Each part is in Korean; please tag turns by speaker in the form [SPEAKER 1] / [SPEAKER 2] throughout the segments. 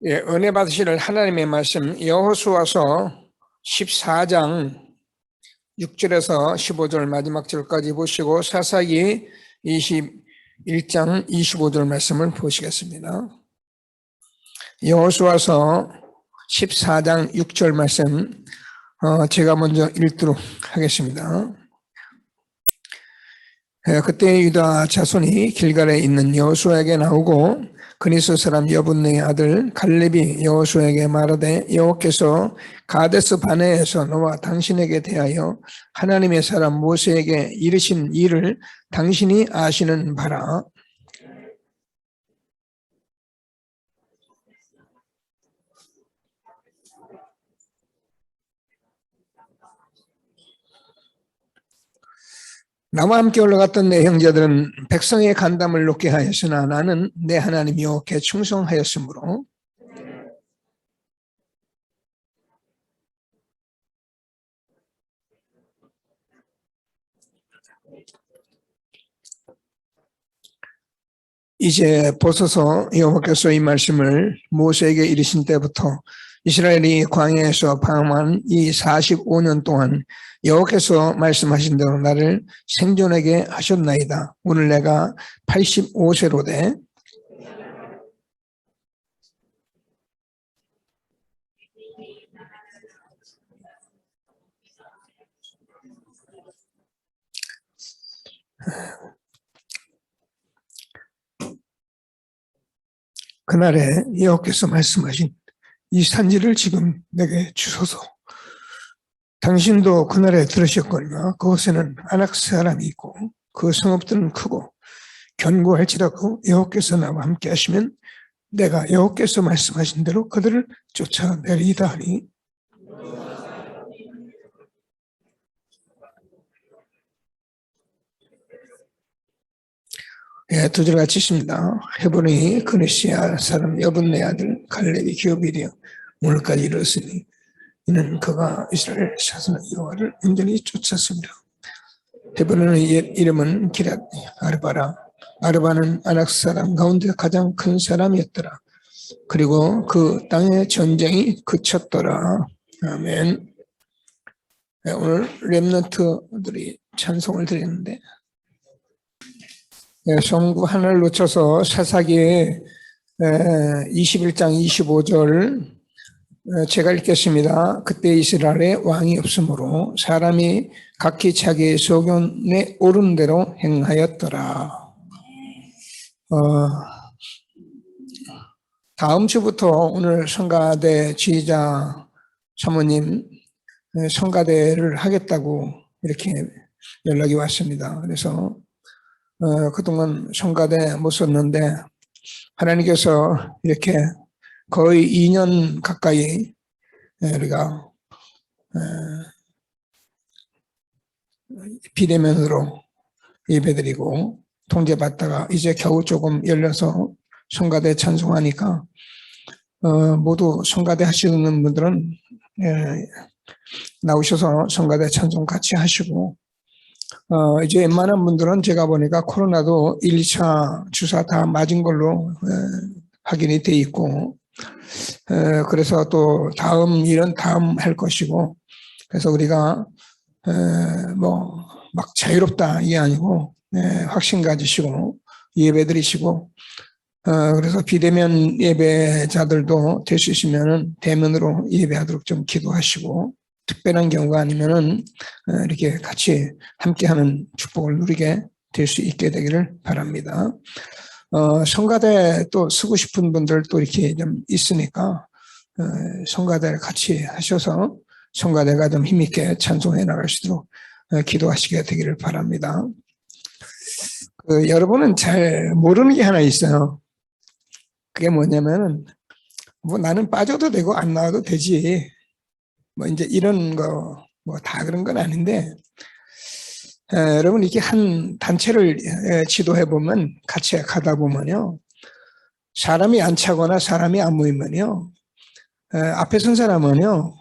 [SPEAKER 1] 예, 은혜 받으실 하나님의 말씀 여호수아서 14장 6절에서 15절 마지막 절까지 보시고 사사기 21장 25절 말씀을 보시겠습니다. 여호수아서 14장 6절 말씀 제가 먼저 읽도록 하겠습니다. 그때 유다 자손이 길갈에 있는 여호수아에게 나오고 그니스 사람 여분네의 아들 갈렙이 여호수아에게 말하되 여호께서 가데스 바네에서 너와 당신에게 대하여 하나님의 사람 모세에게 이르신 일을 당신이 아시는 바라. 나와 함께 올라갔던 내 형제들은 백성의 간담을 높게 하였으나 나는 내 하나님 여호와께 충성하였으므로 이제 보소서 여호와께서 이 말씀을 모세에게 이르신 때부터 이스라엘이 광야에서 방황한 이 45년 동안 여호와께서 말씀하신 대로 나를 생존하게 하셨나이다. 오늘 내가 85세로 돼 그날에 여호와께서 말씀하신 이 산지를 지금 내게 주소서. 당신도 그날에 들으셨거니와 그곳에는 아낙 사람이 있고 그 성읍들은 크고 견고할지라도 여호와께서 나와 함께 하시면 내가 여호와께서 말씀하신 대로 그들을 쫓아내리이다 하니 예, 두 줄 같이 있습니다. 헤브론이 그니스야 사람 여분네 아들 갈렙이 기업이되어 오늘까지 이르렀으니 이는 그가 이스라엘 자손 여호와를 온전히 쫓았습니다. 헤브론의 이름은 기럇 아르바라. 아르바는 아낙 사람 가운데 가장 큰 사람이었더라. 그리고 그 땅의 전쟁이 그쳤더라. 아멘. 네, 오늘 렘넌트들이 찬송을 드리는데 성구 하나를 놓쳐서 사사기 21장 25절 제가 읽겠습니다. 그때 이스라엘에 왕이 없으므로 사람이 각기 자기의 소견에 오른 대로 행하였더라. 다음 주부터 오늘 성가대 지휘자 사모님 성가대를 하겠다고 이렇게 연락이 왔습니다. 그래서 그동안 성가대 못 썼는데 하나님께서 이렇게 거의 2년 가까이 우리가 비대면으로 예배드리고 통제받다가 이제 겨우 조금 열려서 성가대 찬송하니까 모두 성가대 하시는 분들은 나오셔서 성가대 찬송 같이 하시고 이제 웬만한 분들은 제가 보니까 코로나도 1, 2차 주사 다 맞은 걸로 확인이 돼 있고 그래서 또 다음 일은 다음 할 것이고 그래서 우리가 뭐 막 자유롭다 이게 아니고 확신 가지시고 예배 드리시고 그래서 비대면 예배자들도 될 수 있으면은 대면으로 예배하도록 좀 기도하시고 특별한 경우가 아니면은 이렇게 같이 함께하는 축복을 누리게 될 수 있게 되기를 바랍니다. 성가대 또 쓰고 싶은 분들 또 이렇게 좀 있으니까 성가대를 같이 하셔서 성가대가 좀 힘있게 찬송해 나갈 수 있도록 기도하시게 되기를 바랍니다. 여러분은 잘 모르는 게 하나 있어요. 그게 뭐냐면은 뭐 나는 빠져도 되고 안 나와도 되지. 뭐 이제 이런 거 뭐 다 그런 건 아닌데 여러분 이렇게 한 단체를 지도해 보면 같이 가다 보면요 사람이 안 차거나 사람이 안 모이면요 앞에 선 사람은요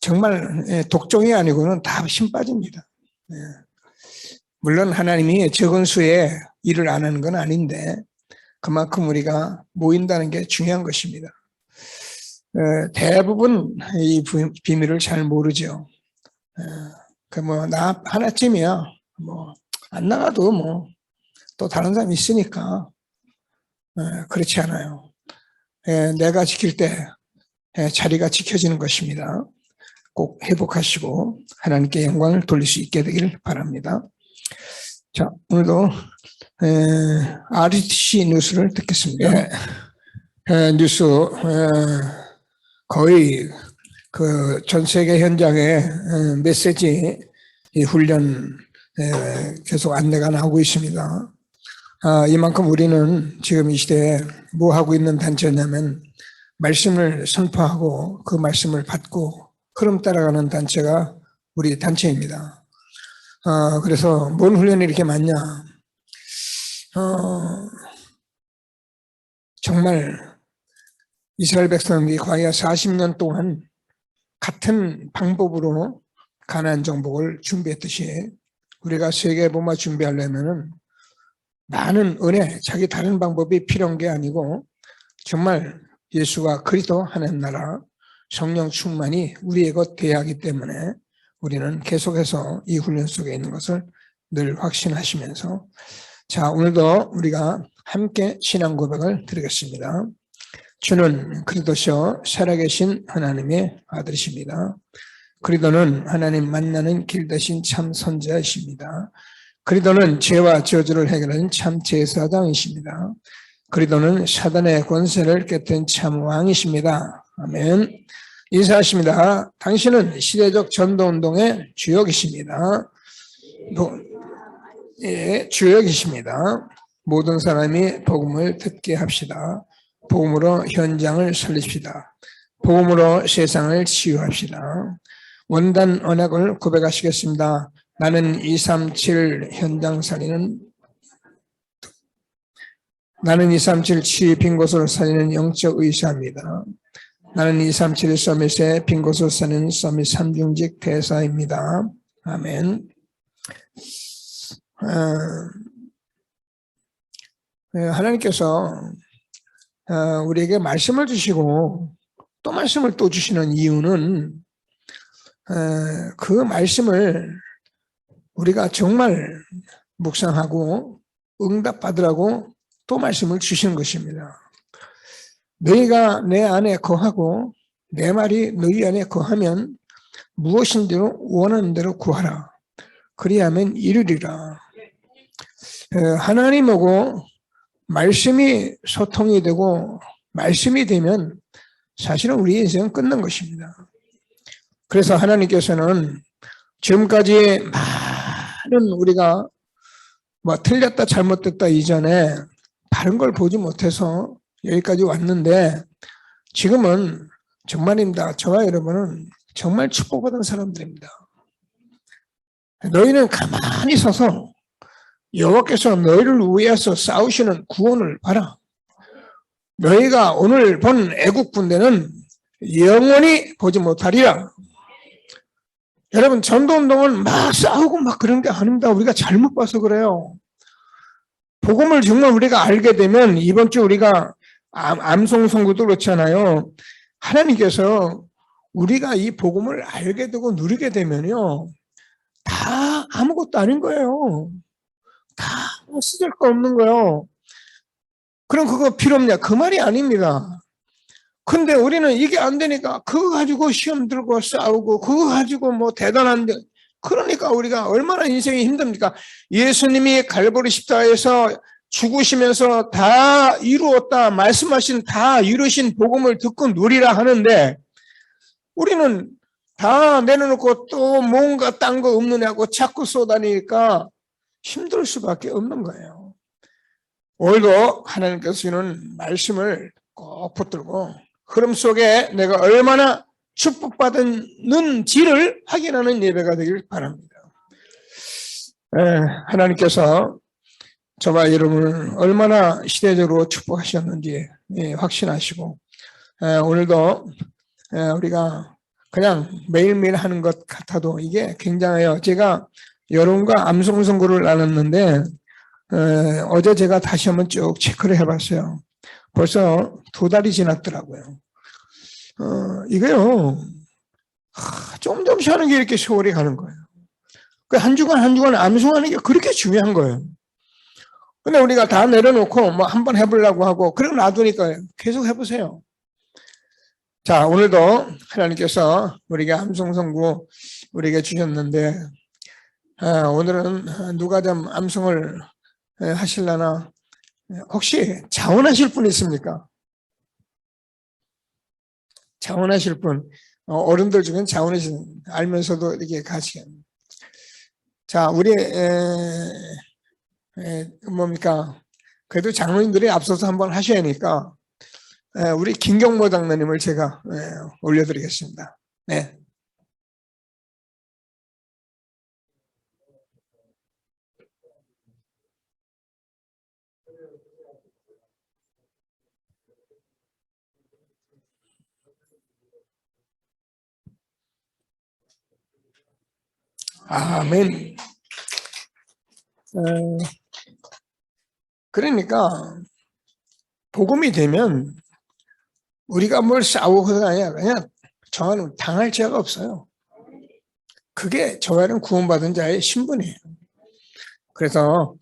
[SPEAKER 1] 정말 독종이 아니고는 다 힘 빠집니다. 물론 하나님이 적은 수에 일을 안 하는 건 아닌데 그만큼 우리가 모인다는 게 중요한 것입니다. 대부분 이 비밀을 잘 모르죠. 나 하나쯤이야. 안 나가도 또 다른 사람이 있으니까. 그렇지 않아요. 내가 지킬 때 자리가 지켜지는 것입니다. 꼭 회복하시고 하나님께 영광을 돌릴 수 있게 되기를 바랍니다. 자, 오늘도 RTC 뉴스를 듣겠습니다. 뉴스 거의 그 전 세계 현장에 메시지 훈련 계속 안내가 나오고 있습니다. 이만큼 우리는 지금 이 시대에 뭐 하고 있는 단체냐면 말씀을 선포하고 그 말씀을 받고 흐름 따라가는 단체가 우리 단체입니다. 그래서 뭔 훈련이 이렇게 많냐? 정말 이스라엘 백성들이 과거 40년 동안 같은 방법으로 가나안 정복을 준비했듯이 우리가 세계복음화 준비하려면은 많은 은혜, 자기 다른 방법이 필요한 게 아니고 정말 예수가 그리스도 하나님 나라 성령 충만이 우리의 것 되어야 하기 때문에 우리는 계속해서 이 훈련 속에 있는 것을 늘 확신하시면서 자, 오늘도 우리가 함께 신앙 고백을 드리겠습니다. 주는 그리스도시요 살아계신 하나님의 아들이십니다. 그리스도는 하나님 만나는 길 대신 참 선지자이십니다. 그리스도는 죄와 저주를 해결하는 참 제사장이십니다. 그리스도는 사단의 권세를 깨뜨린 참 왕이십니다. 아멘. 인사하십니다. 당신은 시대적 전도운동의 주역이십니다. 주역이십니다. 모든 사람이 복음을 듣게 합시다. 복음으로 현장을 살립시다. 복음으로 세상을 치유합시다. 원단 언약을 고백하시겠습니다. 나는 237 현장 살리는 나는 237 치유 빈 곳을 살리는 영적 의사입니다. 나는 237 서밋의 빈 곳을 살리는 서밋 3중직 대사입니다. 아멘. 하나님께서 우리에게 말씀을 주시고 또 말씀을 또 주시는 이유는 그 말씀을 우리가 정말 묵상하고 응답받으라고 또 말씀을 주시는 것입니다. 너희가 내 안에 거하고 내 말이 너희 안에 거하면 무엇인지로 원하는 대로 구하라. 그리하면 이루리라. 하나님하고 말씀이 소통이 되고 말씀이 되면 사실은 우리 인생은 끝난 것입니다. 그래서 하나님께서는 지금까지 많은 우리가 틀렸다 잘못됐다 이전에 바른 걸 보지 못해서 여기까지 왔는데 지금은 정말입니다. 저와 여러분은 정말 축복받은 사람들입니다. 너희는 가만히 서서 여호와께서 너희를 위해서 싸우시는 구원을 봐라. 너희가 오늘 본 애국 군대는 영원히 보지 못하리라. 여러분 전도운동은 막 싸우고 막 그런 게 아닙니다. 우리가 잘못 봐서 그래요. 복음을 정말 우리가 알게 되면 이번 주 우리가 암송 선구도 그렇잖아요. 하나님께서 우리가 이 복음을 알게 되고 누리게 되면요. 다 아무것도 아닌 거예요. 다 쓰질 거 없는 거예요. 그럼 그거 필요 없냐? 그 말이 아닙니다. 근데 우리는 이게 안 되니까 그거 가지고 시험 들고 싸우고 그거 가지고 대단한데 그러니까 우리가 얼마나 인생이 힘듭니까? 예수님이 갈보리 십자가에서 죽으시면서 다 이루었다 말씀하신 다 이루신 복음을 듣고 누리라 하는데 우리는 다 내려놓고 또 뭔가 딴 거 없느냐고 자꾸 쏘다니니까 힘들 수밖에 없는 거예요. 오늘도 하나님께서 주는 말씀을 꼭 붙들고 흐름 속에 내가 얼마나 축복받았는지를 확인하는 예배가 되길 바랍니다. 하나님께서 저와 여러분을 얼마나 시대적으로 축복하셨는지 확신하시고 오늘도 우리가 그냥 매일매일 하는 것 같아도 이게 굉장해요. 제가 여러분과 암송 선고를 나눴는데 어제 제가 다시 한번 쭉 체크를 해봤어요. 벌써 2달이 지났더라고요. 이거요. 조금씩 하는 게 이렇게 세월이 가는 거예요. 그 한 주간 한 주간 암송하는 게 그렇게 중요한 거예요. 근데 우리가 다 내려놓고 뭐 한번 해보려고 하고 그러고 놔두니까 계속 해보세요. 자, 오늘도 하나님께서 우리에게 암송선구 우리에게 주셨는데 오늘은 누가 좀 암송을 하실라나? 혹시 자원하실 분 있습니까? 자원하실 분, 어른들 중엔 자원하시는 알면서도 이렇게 가시겠. 자, 우리 뭡니까? 그래도 장로님들이 앞서서 한번 하셔야 하니까 우리 김경모 장로님을 제가 올려드리겠습니다. 네. 아멘. 그러니까 복음이 되면 우리가 뭘 싸우고 그런 게 아니라 그냥 저는 당할 죄가 없어요. 그게 저와는 구원받은 자의 신분이에요. 그래서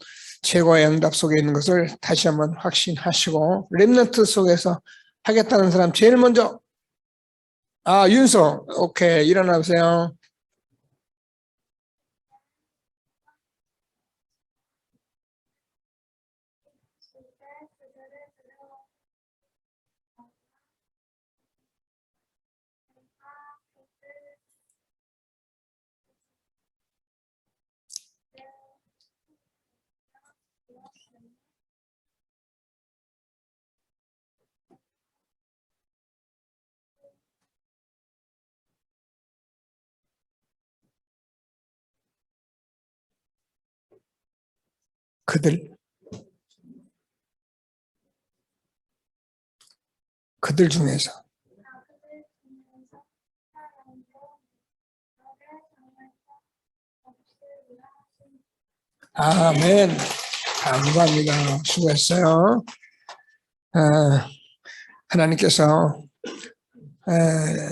[SPEAKER 1] 최고의 응답 속에 있는 것을 다시 한번 확신하시고 렘넌트 속에서 하겠다는 사람 제일 먼저 윤서 오케이 일어나보세요. 그들 중에서 아멘. 감사합니다. 수고했어요. 하나님께서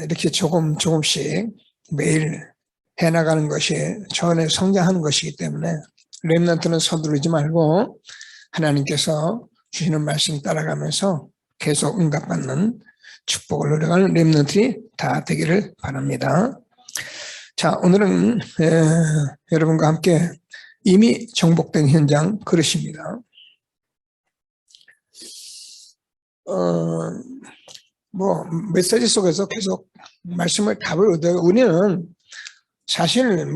[SPEAKER 1] 이렇게 조금씩 매일 해나가는 것이 저 안에 성장하는 것이기 때문에 렘넌트는 서두르지 말고 하나님께서 주시는 말씀 따라가면서 계속 응답받는 축복을 누려가는 렘넌트들이 다 되기를 바랍니다. 자, 오늘은 여러분과 함께 이미 정복된 현장 그릇입니다. 메시지 속에서 계속 말씀을 답을 얻어요. 우리는 사실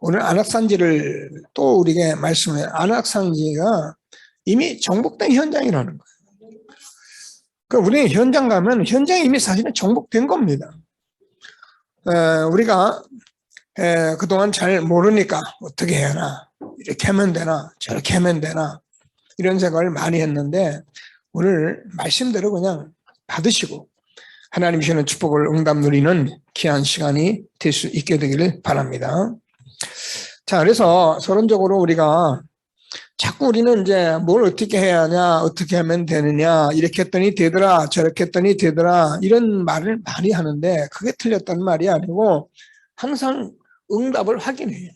[SPEAKER 1] 오늘 안악산지를 또 우리에게 말씀해 안악산지가 이미 정복된 현장이라는 거예요. 그러니까 우리는 현장 가면 현장이 이미 사실은 정복된 겁니다. 우리가 그동안 잘 모르니까 어떻게 해야 하나, 이렇게 하면 되나, 저렇게 하면 되나 이런 생각을 많이 했는데 오늘 말씀대로 그냥 받으시고 하나님 주시는 축복을 응답 누리는 귀한 시간이 될 수 있게 되기를 바랍니다. 자, 그래서 서론적으로 우리가 자꾸 우리는 이제 뭘 어떻게 해야 하냐, 어떻게 하면 되느냐, 이렇게 했더니 되더라, 저렇게 했더니 되더라, 이런 말을 많이 하는데 그게 틀렸다는 말이 아니고 항상 응답을 확인해요.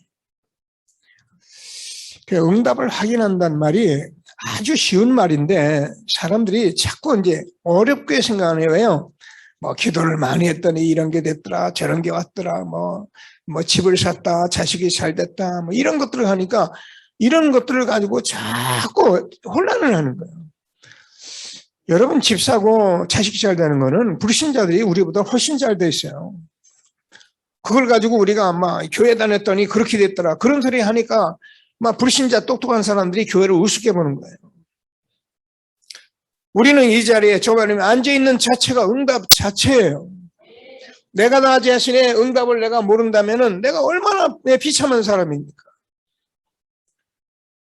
[SPEAKER 1] 그 응답을 확인한다는 말이 아주 쉬운 말인데 사람들이 자꾸 이제 어렵게 생각해요. 기도를 많이 했더니 이런 게 됐더라, 저런 게 왔더라, 집을 샀다, 자식이 잘 됐다, 이런 것들을 하니까 이런 것들을 가지고 자꾸 혼란을 하는 거예요. 여러분 집 사고 자식 잘 되는 거는 불신자들이 우리보다 훨씬 잘 돼 있어요. 그걸 가지고 우리가 교회 다녔더니 그렇게 됐더라, 그런 소리 하니까 불신자 똑똑한 사람들이 교회를 우습게 보는 거예요. 우리는 이 자리에 저 자리에 앉아있는 자체가 응답 자체예요. 내가 나 자신의 응답을 내가 모른다면 내가 얼마나 비참한 사람입니까?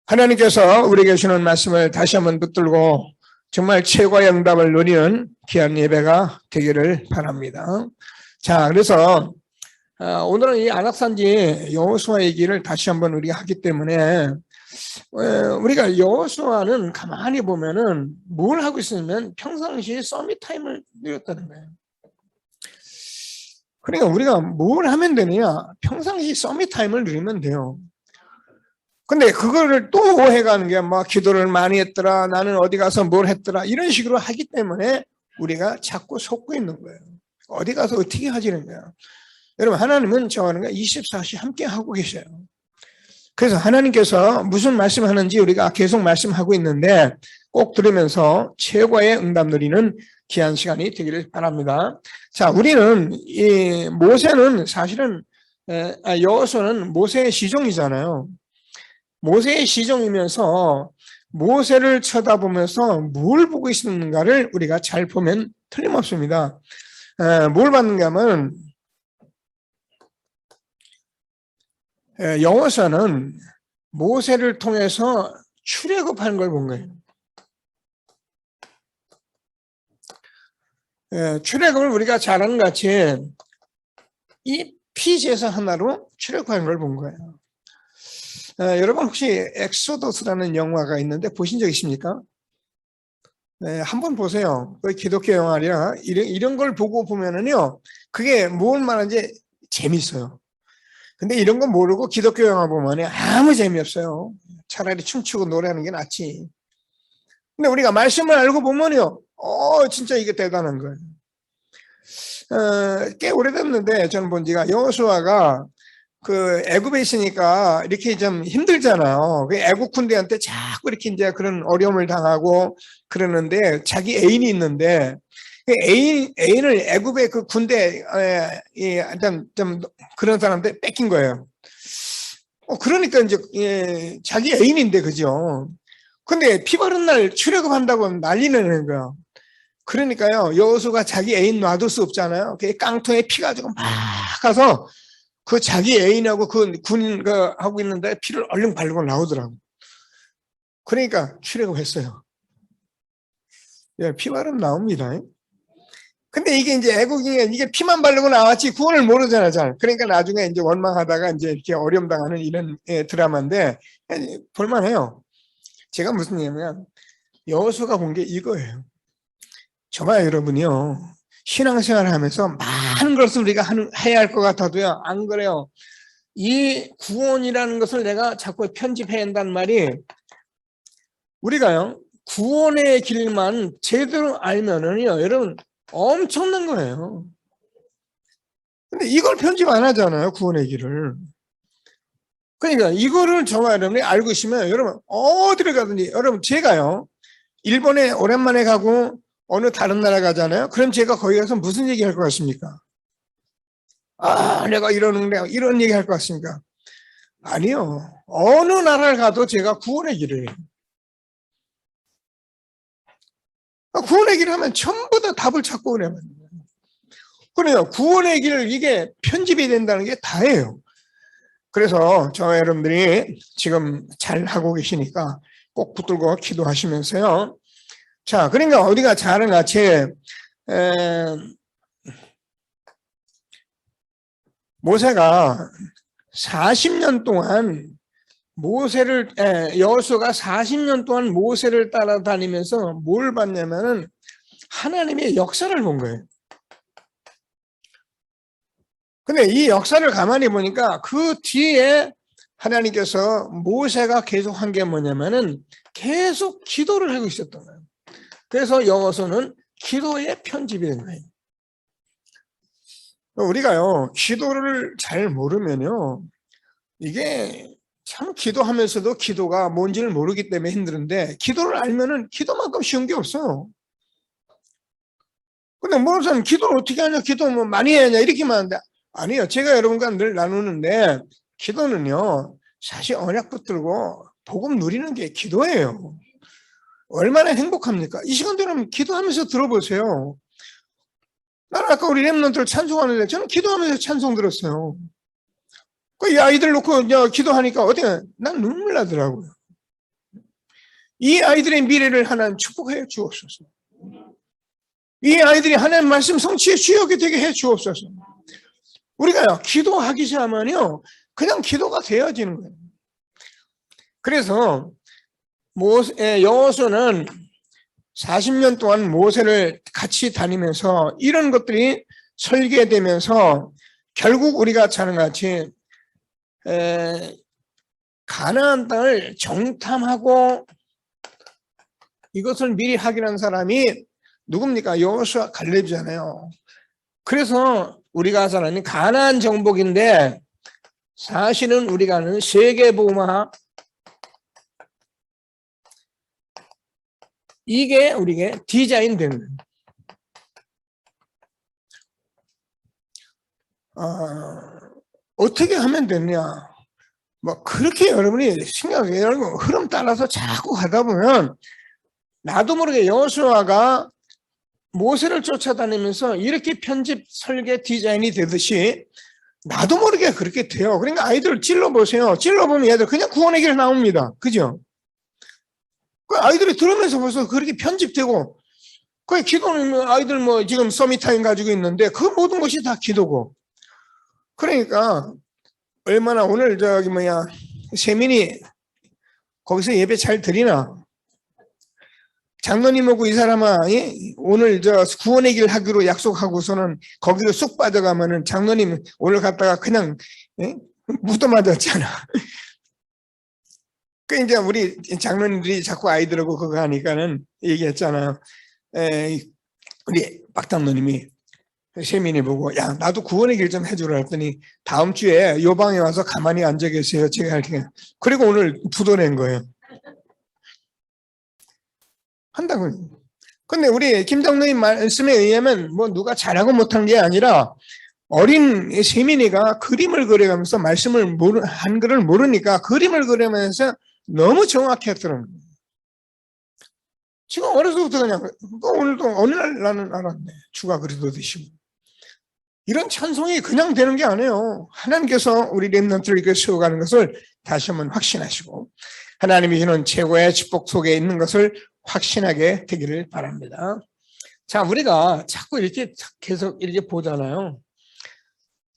[SPEAKER 1] 하나님께서 우리에게 주는 말씀을 다시 한번 붙들고 정말 최고의 응답을 누리는 귀한 예배가 되기를 바랍니다. 자, 그래서 오늘은 이 안악산지 여호수아 얘기를 다시 한번 우리가 하기 때문에 우리가 여호수아는 가만히 보면은 뭘 하고 있으면 평상시에 서밋 타임을 누렸다는 거예요. 그러니까 우리가 뭘 하면 되느냐? 평상시 서밋 타임을 누리면 돼요. 근데 그거를 또 오해가는 게 막 기도를 많이 했더라, 나는 어디 가서 뭘 했더라, 이런 식으로 하기 때문에 우리가 자꾸 속고 있는 거예요. 어디 가서 어떻게 하지는 거야. 여러분, 하나님은 저와 24시 함께 하고 계셔요. 그래서 하나님께서 무슨 말씀하는지 우리가 계속 말씀하고 있는데 꼭 들으면서 최고의 응답 누리는 귀한 시간이 되기를 바랍니다. 자, 우리는 이 모세는 사실은 여호수아는 모세의 시종이잖아요. 모세의 시종이면서 모세를 쳐다보면서 뭘 보고 있는가를 우리가 잘 보면 틀림없습니다. 뭘 봤는가 하면 여호수아는 모세를 통해서 출애굽하는 걸 본 거예요. 출애굽을 우리가 잘 아는 것 같이 이 피제사 하나로 출애굽하는 걸 본 거예요. 여러분 혹시 엑소더스라는 영화가 있는데 보신 적 있습니까? 한번 보세요. 그 기독교 영화라 이런 걸 보고 보면은요, 그게 뭘 말하는지 재밌어요. 근데 이런 거 모르고 기독교 영화 보면 아무 재미없어요. 차라리 춤추고 노래하는 게 낫지. 근데 우리가 말씀을 알고 보면요, 진짜 이게 대단한 거예요. 꽤 오래됐는데 저는 본 지가 여호수아가 그 애굽에 있으니까 이렇게 좀 힘들잖아요. 그 애굽 군대한테 자꾸 이렇게 이제 그런 어려움을 당하고 그러는데 자기 애인이 있는데 애인을 애굽의 그 군대 좀 그런 사람한테 뺏긴 거예요. 그러니까 이제 자기 애인인데 그죠. 근데 피 바른 날 출애굽한다고 난리내는 거야. 그러니까요, 여호수아가 자기 애인 놔둘 수 없잖아요. 그 깡통에 피 가지고 막 가서 그 자기 애인하고 그 군인 하고 있는데 피를 얼른 바르고 나오더라고. 그러니까 출애굽했어요. 피 바르면 나옵니다. 근데 이게 이제 애국이 이게 피만 바르고 나왔지 구원을 모르잖아요. 잘. 그러니까 나중에 이제 원망하다가 이제 이렇게 어려움 당하는 이런 드라마인데 볼만해요. 제가 무슨 얘기냐면 여호수아가 본 게 이거예요. 저봐요, 여러분이요. 신앙생활을 하면서 많은 것을 우리가 해야 할 것 같아도요, 안 그래요. 이 구원이라는 것을 내가 자꾸 편집해야 한다는 말이, 우리가요, 구원의 길만 제대로 알면은요, 여러분, 엄청난 거예요. 근데 이걸 편집 안 하잖아요, 구원의 길을. 그러니까 이거를 저와 여러분이 알고 있으면 여러분, 어디를 가든지, 여러분, 제가요, 일본에 오랜만에 가고, 어느 다른 나라 가잖아요. 그럼 제가 거기 가서 무슨 얘기 할 것 같습니까? 내가 이런 얘기 할 것 같습니까? 아니요. 어느 나라를 가도 제가 구원의 길을 해요. 구원의 길을 하면 전부 다 답을 찾고 오려면. 그래요. 구원의 길을 이게 편집이 된다는 게 다예요. 그래서 저와 여러분들이 지금 잘 하고 계시니까 꼭 붙들고 기도하시면서요. 자, 그러니까 우리가 잘 아는 같이 모세가 40년 동안 여호수아가 40년 동안 모세를 따라다니면서 뭘 봤냐면은 하나님의 역사를 본 거예요. 근데 이 역사를 가만히 보니까 그 뒤에 하나님께서 모세가 계속 한 게 뭐냐면은 계속 기도를 하고 있었던 거예요. 그래서 여호수아는 기도의 편집이 된 거예요. 우리가요, 기도를 잘 모르면요, 이게 참 기도하면서도 기도가 뭔지를 모르기 때문에 힘든데, 기도를 알면은 기도만큼 쉬운 게 없어요. 근데 모르는 사람은 기도를 어떻게 하냐, 기도 뭐 많이 해야 하냐, 이렇게만 하는데, 아니요. 제가 여러분과 늘 나누는데, 기도는요, 사실 언약 붙들고 복음 누리는 게 기도예요. 얼마나 행복합니까? 이 시간 되면 기도하면서 들어보세요. 나는 아까 우리 랩런트를 찬송하는데 저는 기도하면서 찬송 들었어요. 이 아이들 놓고 기도하니까 난 눈물 나더라고요. 이 아이들의 미래를 하나님 축복해 주옵소서. 이 아이들이 하나님 말씀 성취의 주역이 되게 해 주옵소서. 우리가 기도하기 시작하면요, 그냥 기도가 되어지는 거예요. 그래서 여호수아는 40년 동안 모세를 같이 다니면서 이런 것들이 설계되면서 결국 우리가 자는 같이 가나안 땅을 정탐하고 이것을 미리 확인한 사람이 누굽니까? 여호수아 갈렙이잖아요. 그래서 우리가 하는 가나안 정복인데 사실은 우리가 하는 세계복음화 이게 우리에게 디자인된 어떻게 하면 되냐? 뭐 그렇게 여러분이 생각해 흐름 따라서 자꾸 가다 보면 나도 모르게 여호수아가 모세를 쫓아다니면서 이렇게 편집 설계 디자인이 되듯이 나도 모르게 그렇게 돼요. 그러니까 아이들 찔러보세요. 찔러보면 얘들 그냥 구원의 길 나옵니다. 그죠? 그 아이들이 들으면서 벌써 그렇게 편집되고 그 기도는 아이들 뭐 지금 서밋타임 가지고 있는데 그 모든 것이 다 기도고 그러니까 얼마나 오늘 세민이 거기서 예배 잘 드리나? 장로님하고 이 사람아 오늘 구원의 길 하기로 약속하고서는 거기로 쑥 빠져가면은 장로님 오늘 갔다가 그냥 묻어맞았잖아. 그 이제 우리 장로님들이 자꾸 아이들하고 그거 하니까는 얘기했잖아요. 우리 박 장로님이 세민이 보고 야 나도 구원의 길 좀 해주라 했더니 다음 주에 요 방에 와서 가만히 앉아 계세요. 제가 할게. 그리고 오늘 부도낸 거예요. 한다고. 근데 우리 김장로님 말씀에 의하면 뭐 누가 잘하고 못한 게 아니라 어린 세민이가 그림을 그려가면서 말씀을 한글을 모르니까 그림을 그리면서 너무 정확했더라고요. 지금 어려서부터 그냥 오늘도 어느 날 나는 알았네. 주가 그리도 되시고. 이런 찬송이 그냥 되는 게 아니에요. 하나님께서 우리 렘넌트를 이렇게 세워가는 것을 다시 한번 확신하시고 하나님이 주는 최고의 축복 속에 있는 것을 확신하게 되기를 바랍니다. 자, 우리가 자꾸 이렇게 계속 이렇게 보잖아요.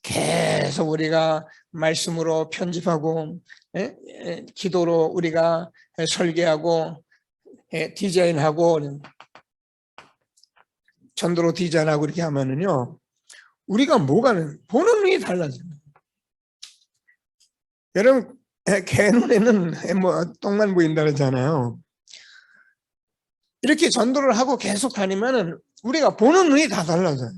[SPEAKER 1] 계속 우리가 말씀으로 편집하고 기도로 우리가 설계하고 디자인하고 전도로 디자인하고 이렇게 하면은요. 우리가 보는 눈이 달라집니다. 여러분 개 눈에는 똥만 보인다 그러잖아요. 이렇게 전도를 하고 계속 다니면은 우리가 보는 눈이 다 달라져요.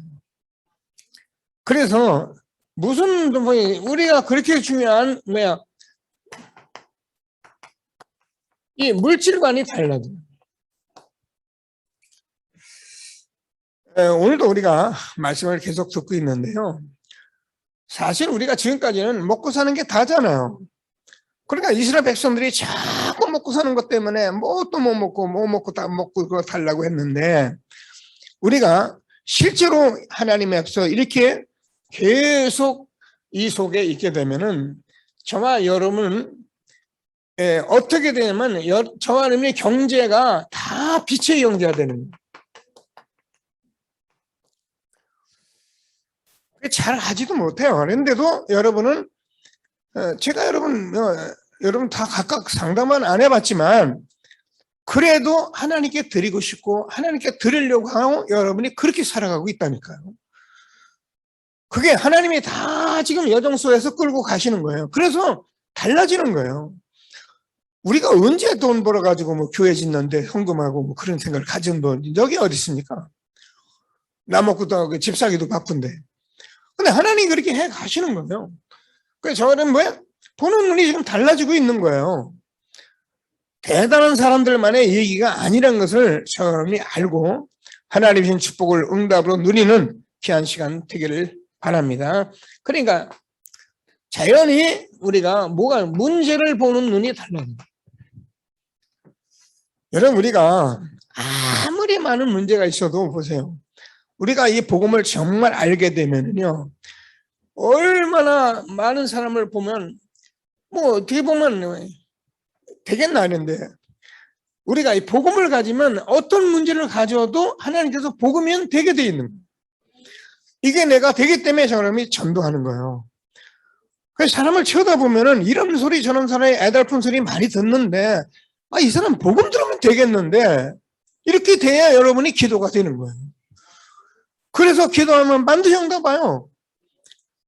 [SPEAKER 1] 그래서 무슨 우리가 그렇게 중요한 이 물질관이 달라져요. 오늘도 우리가 말씀을 계속 듣고 있는데요. 사실 우리가 지금까지는 먹고 사는 게 다잖아요. 그러니까 이스라엘 백성들이 자꾸 먹고 사는 것 때문에 또 뭐 먹고 다 먹고 그거 달라고 했는데 우리가 실제로 하나님 앞에서 이렇게 계속 이 속에 있게 되면은 저와 여러분은 어떻게 되냐면 저와 여러분의 경제가 다 빛의 경제가 되는 거예요. 잘 하지도 못해요. 그런데도 여러분은 제가 여러분 다 각각 상담은 안 해봤지만 그래도 하나님께 드리고 싶고 하나님께 드리려고 하고 여러분이 그렇게 살아가고 있다니까요. 그게 하나님이 다 지금 여정 속에서 끌고 가시는 거예요. 그래서 달라지는 거예요. 우리가 언제 돈 벌어가지고 뭐 교회 짓는데 헌금하고 뭐 그런 생각을 가진 적이 어디 있습니까? 나 먹고 또 집 사기도 바쁜데. 근데 하나님이 그렇게 해 가시는 거예요. 그래서 저는 보는 눈이 지금 달라지고 있는 거예요. 대단한 사람들만의 얘기가 아니란 것을 여러분이 알고 하나님의 주신 축복을 응답으로 누리는 귀한 시간 되기를 바랍니다. 그러니까 자연히 우리가 문제를 보는 눈이 달라집니다. 여러분 우리가 아무리 많은 문제가 있어도 보세요. 우리가 이 복음을 정말 알게 되면요, 얼마나 많은 사람을 보면 어떻게 보면 되겠나 하는데 우리가 이 복음을 가지면 어떤 문제를 가져도 하나님께서 복음이면 되게 돼 있는 거예요. 이게 내가 되기 때문에 사람이 전도하는 거예요. 그래서 사람을 쳐다보면은 이런 소리 저런 사람이 애달픈 소리 많이 듣는데 이 사람 복음 들으면 되겠는데 이렇게 돼야 여러분이 기도가 되는 거예요. 그래서 기도하면 반드시 응답 와요.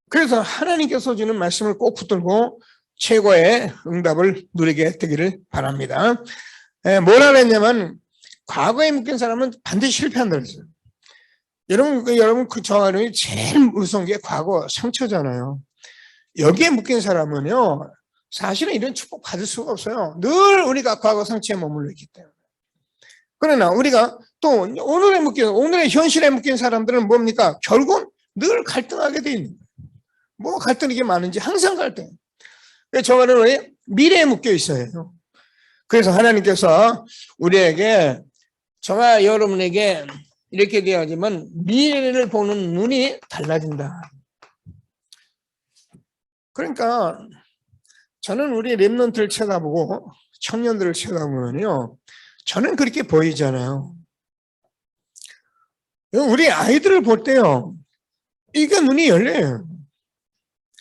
[SPEAKER 1] 그래서 하나님께서 주는 말씀을 꼭 붙들고 최고의 응답을 누리게 되기를 바랍니다. 뭐라 그랬냐면 과거에 묶인 사람은 반드시 실패한다 그랬어요. 여러분 저는 제일 무서운 게 과거 상처잖아요. 여기에 묶인 사람은요, 사실은 이런 축복 받을 수가 없어요. 늘 우리가 과거 상처에 머물러 있기 때문에. 그러나 우리가 또 오늘의 현실에 묶인 사람들은 뭡니까? 결국 늘 갈등하게 돼 있는 거예요. 뭐 갈등이 이게 많은지 항상 갈등. 저는 왜 미래에 묶여 있어요. 그래서 하나님께서 우리에게 저와 여러분에게 이렇게 되어지면 미래를 보는 눈이 달라진다. 그러니까 저는 우리 렘넌트를 쳐다보고 청년들을 쳐다보면요, 저는 그렇게 보이잖아요. 우리 아이들을 볼 때요, 이게 눈이 열려요.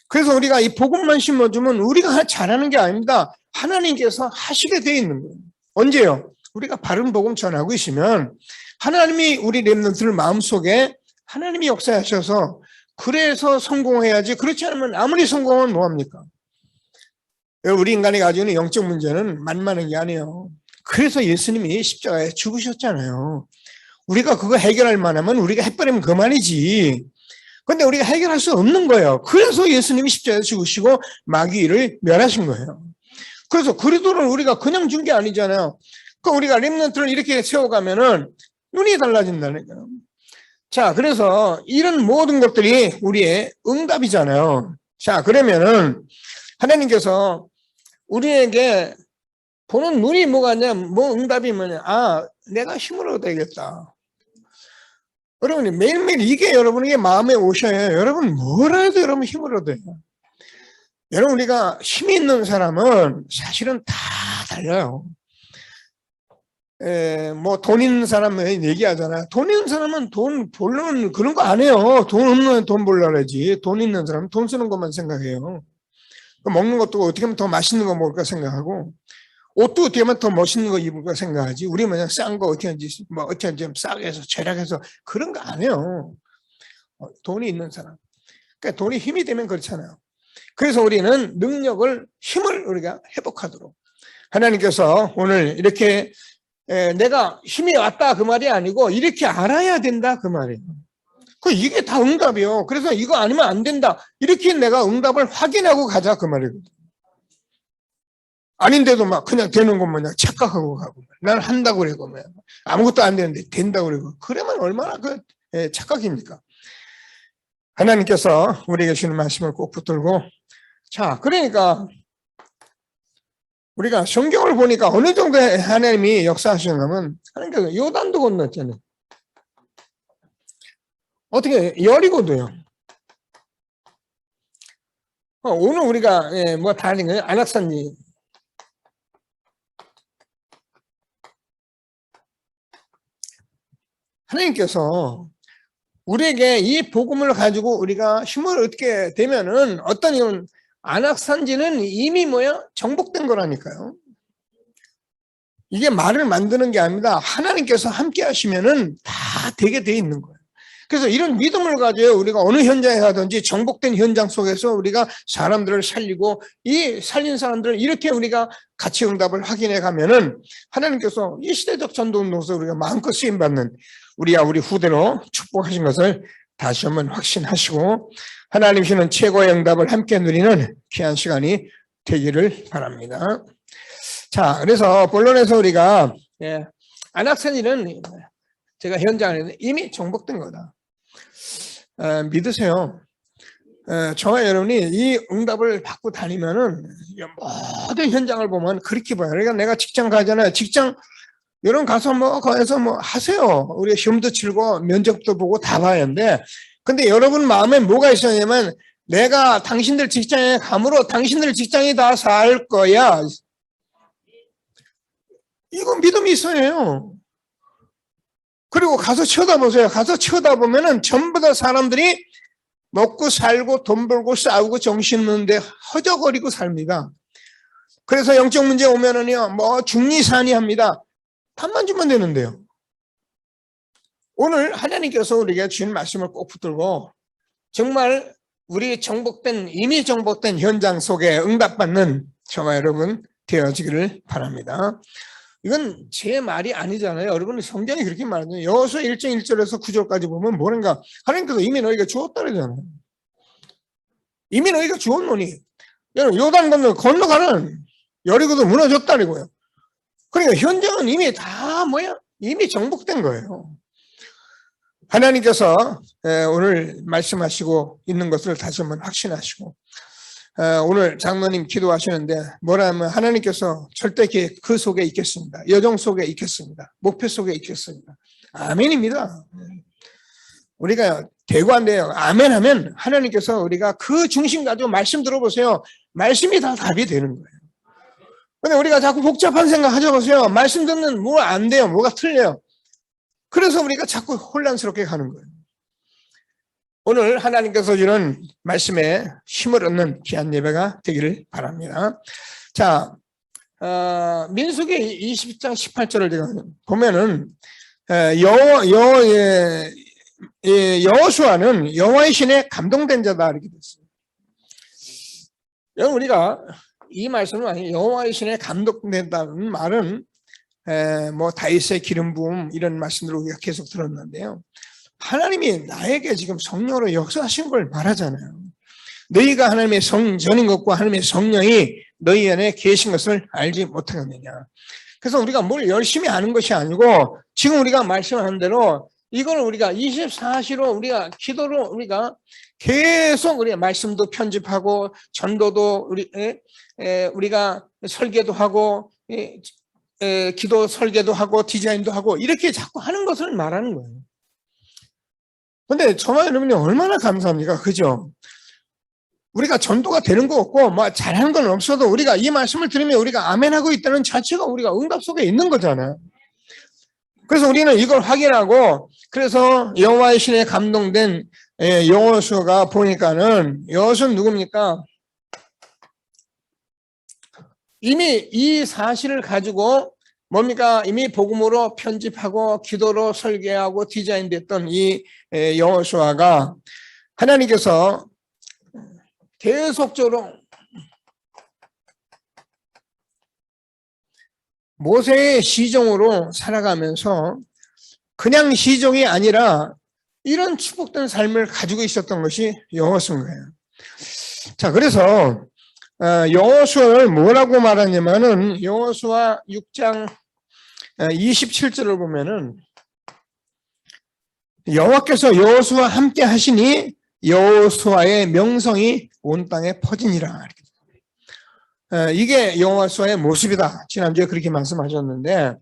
[SPEAKER 1] 그래서 우리가 이 복음만 심어주면 우리가 잘하는 게 아닙니다. 하나님께서 하시게 돼 있는 거예요. 언제요? 우리가 바른 복음 전하고 있으면 하나님이 우리 렘넌트를 마음속에 하나님이 역사하셔서 그래서 성공해야지. 그렇지 않으면 아무리 성공하면 뭐합니까? 우리 인간이 가지고 있는 영적 문제는 만만한 게 아니에요. 그래서 예수님이 십자가에 죽으셨잖아요. 우리가 그거 해결할 만하면 우리가 해버리면 그만이지. 근데 우리가 해결할 수 없는 거예요. 그래서 예수님이 십자가에 죽으시고 마귀를 멸하신 거예요. 그래서 그리스도를 우리가 그냥 준 게 아니잖아요. 그 우리가 렘넌트를 이렇게 세워가면은 눈이 달라진다는 거예요. 자, 그래서 이런 모든 것들이 우리의 응답이잖아요. 자, 그러면은 하나님께서 우리에게 보는 눈이 뭐가 있냐, 뭐 응답이 뭐냐. 아, 내가 힘을 얻어야겠다. 여러분, 매일매일 이게 여러분에게 마음에 오셔야 여러분 뭐라 해도 여러분 힘을 얻어요. 여러분, 우리가 힘이 있는 사람은 사실은 다 달라요. 뭐 돈 있는 사람 얘기하잖아요. 돈 있는 사람은 돈 벌려면 그런 거 안 해요. 돈 없는 돈 벌려고 하지. 돈 있는 사람은 돈 쓰는 것만 생각해요. 먹는 것도 어떻게 하면 더 맛있는 거 먹을까 생각하고, 옷도 어떻게 하면 더 멋있는 거 입을까 생각하지. 우리 그냥 싼 거 어떻게 하는지, 뭐 어떻게 하는지 싸게 해서 절약해서 그런 거 안 해요. 돈이 있는 사람. 그러니까 돈이 힘이 되면 그렇잖아요. 그래서 우리는 능력을, 힘을 우리가 회복하도록 하나님께서 오늘 이렇게 내가 힘이 왔다 그 말이 아니고 이렇게 알아야 된다 그 말이에요. 이게 다 응답이요. 그래서 이거 아니면 안 된다. 이렇게 내가 응답을 확인하고 가자 그 말이거든요. 아닌데도 막 그냥 되는 것만 그냥 착각하고 가고, 난 한다고 그러고 아무것도 안 되는데 된다고 그러고, 그러면 얼마나 착각입니까? 하나님께서 우리에게 주는 말씀을 꼭 붙들고, 자, 그러니까 우리가 성경을 보니까 어느 정도 하나님이 역사하시냐면, 하나님께서 요단도 건넜잖아요. 어떻게 여리고도요. 오늘 우리가 뭐 다른 거예요? 안악산리. 하나님께서 우리에게 이 복음을 가지고 우리가 힘을 얻게 되면은 어떤 이런 안악산지는 이미 정복된 거라니까요. 이게 말을 만드는 게 아닙니다. 하나님께서 함께 하시면은 다 되게 돼 있는 거예요. 그래서 이런 믿음을 가져야 우리가 어느 현장에 가든지 정복된 현장 속에서 우리가 사람들을 살리고, 이 살린 사람들을 이렇게 우리가 가치 응답을 확인해 가면은 하나님께서 이 시대적 전도운동에서 우리가 마음껏 쓰임받는 우리와 우리 후대로 축복하신 것을 다시 한번 확신하시고 하나님 주시는 최고의 응답을 함께 누리는 귀한 시간이 되기를 바랍니다. 자, 그래서 본론에서 우리가 안악산일은 제가 현장에 이미 정복된 거다. 믿으세요. 저와 여러분이 이 응답을 받고 다니면은 모든 현장을 보면 그렇게 봐요. 그러니까 내가 직장 가잖아요. 직장 여러분 가서 거기서 하세요. 우리가 시험도 치고 면접도 보고 다 봐야 하는데, 근데 여러분 마음에 뭐가 있었냐면 내가 당신들 직장에 감으로 당신들 직장이 다 살 거야. 이거 믿음이 있어야 해요. 그리고 가서 쳐다보세요. 가서 쳐다보면은 전부 다 사람들이 먹고 살고 돈 벌고 싸우고 정신 없는데 허저거리고 삽니다. 그래서 영적 문제 오면은요, 중리산이 합니다. 밥만 주면 되는데요. 오늘 하나님께서 우리에게 주신 말씀을 꼭 붙들고 정말 우리 이미 정복된 현장 속에 응답받는 저와 여러분 되어지기를 바랍니다. 이건 제 말이 아니잖아요. 여러분 성경이 그렇게 말하잖아요. 여호수아 1장 1절에서 9절까지 보면 뭐는가? 하나님께서 이미 너희가 주었다 그러잖아요. 이미 너희가 주었노니 요단 건너가는 여리고도 무너졌다고요. 그러니까 현장은 이미 다 이미 정복된 거예요. 하나님께서 오늘 말씀하시고 있는 것을 다시 한번 확신하시고 오늘 장로님 기도하시는데 뭐라 하면 하나님께서 절대 그 속에 있겠습니다. 여정 속에 있겠습니다. 목표 속에 있겠습니다. 아멘입니다. 우리가 대고 안 돼요. 아멘 하면 하나님께서 우리가 그 중심 가지고 말씀 들어보세요. 말씀이 다 답이 되는 거예요. 근데 우리가 자꾸 복잡한 생각 하자 보세요. 말씀 듣는 뭐 안 돼요. 뭐가 틀려요. 그래서 우리가 자꾸 혼란스럽게 가는 거예요. 오늘 하나님께서 주는 말씀에 힘을 얻는 귀한 예배가 되기를 바랍니다. 자, 민수기 20장 18절을 제가 보면은 여호수아는 여호와의 신에 감동된 자다 이렇게 됐어요. 여러분 우리가 이 말씀은 아니 여호와의 신에 감동된다는 말은 뭐 다윗의 기름 부음 이런 말씀들을 우리가 계속 들었는데요. 하나님이 나에게 지금 성령으로 역사하신 걸 말하잖아요. 너희가 하나님의 성전인 것과 하나님의 성령이 너희 안에 계신 것을 알지 못하겠느냐. 그래서 우리가 뭘 열심히 하는 것이 아니고 지금 우리가 말씀하는 대로 이걸 우리가 24시로 우리가 기도로 우리가 계속 우리가 말씀도 편집하고 전도도 우리가 설계도 하고 기도 설계도 하고 디자인도 하고 이렇게 자꾸 하는 것을 말하는 거예요. 근데 저와 여러분이 얼마나 감사합니까? 그죠? 우리가 전도가 되는 거 없고 뭐 잘하는 건 없어도 우리가 이 말씀을 들으면 우리가 아멘하고 있다는 자체가 우리가 응답 속에 있는 거잖아요. 그래서 우리는 이걸 확인하고 그래서 여호와의 신에 감동된 여호수아가 보니까는 여호수아는 누굽니까? 이미 이 사실을 가지고 뭡니까? 이미 복음으로 편집하고 기도로 설계하고 디자인됐던 이 여호수아가 하나님께서 계속적으로 모세의 시종으로 살아가면서 그냥 시종이 아니라 이런 축복된 삶을 가지고 있었던 것이 여호수아인 거예요. 자, 그래서 여호수아를 뭐라고 말하냐면은 여호수아 6장 27절을 보면은 여호와께서 여호수아와 함께 하시니 여호수아의 명성이 온 땅에 퍼지니라. 이게 여호수아의 모습이다. 지난주에 그렇게 말씀하셨는데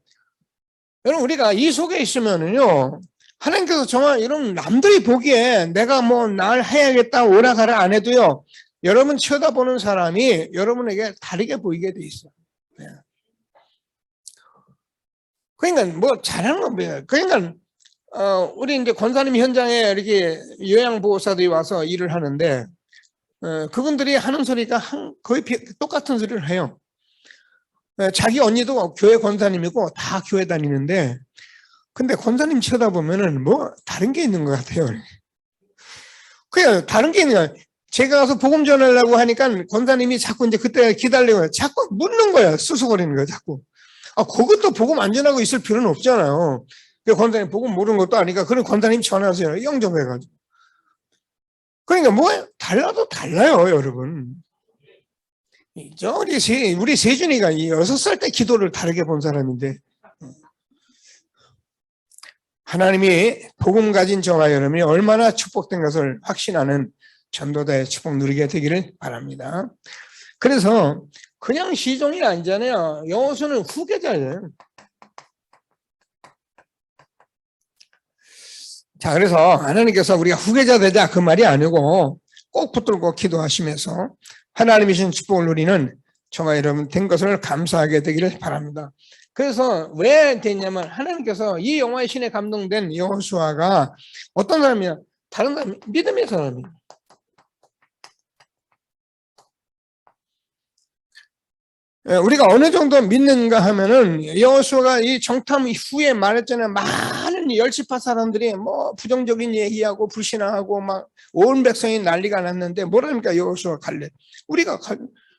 [SPEAKER 1] 여러분 우리가 이 속에 있으면은요 하나님께서 정말 이런 남들이 보기에 내가 뭐 날 해야겠다 오라가라 안 해도요 여러분 쳐다보는 사람이 여러분에게 다르게 보이게 돼 있어요. 그러니까 뭐 잘하는 건 뭐예요? 그러니까 우리 이제 권사님 현장에 이렇게 요양보호사들이 와서 일을 하는데 그분들이 하는 소리가 거의 똑같은 소리를 해요. 자기 언니도 교회 권사님이고 다 교회 다니는데 근데 권사님 쳐다보면은 뭐 다른 게 있는 것 같아요. 그냥 다른 게 있는 거야. 제가 가서 복음 전하려고 하니까 권사님이 자꾸 이제 그때 기다리고 자꾸 묻는 거야. 수수거리는 거야, 자꾸. 그것도 복음 안 전하고 있을 필요는 없잖아요. 권사님 복음 모르는 것도 아니까 그런 권사님 전하세요. 영접해가지고. 그러니까 뭐 달라도 달라요, 여러분. 우리 세준이가 6살 때 기도를 다르게 본 사람인데 하나님이 복음 가진 저와 여러분이 얼마나 축복된 것을 확신하는 전도자의 축복 누리게 되기를 바랍니다. 그래서 그냥 시종이 아니잖아요. 여호수아는 후계자예요. 자, 그래서 하나님께서 우리가 후계자 되자 그 말이 아니고 꼭 붙들고 기도하시면서 하나님이신 축복을 누리는 저와 여러분 된 것을 감사하게 되기를 바랍니다. 그래서 왜 됐냐면 하나님께서 이 여호와의 신에 감동된 여호수아가 어떤 사람이야? 다른 사람, 믿음의 사람이에요. 우리가 어느 정도 믿는가 하면은 여호수아가 이 정탐 후에 말했잖아요. 많은 열시파 사람들이 뭐 부정적인 얘기하고 불신앙하고 막 온 백성이 난리가 났는데 뭐랍니까 여호수아 갈렙.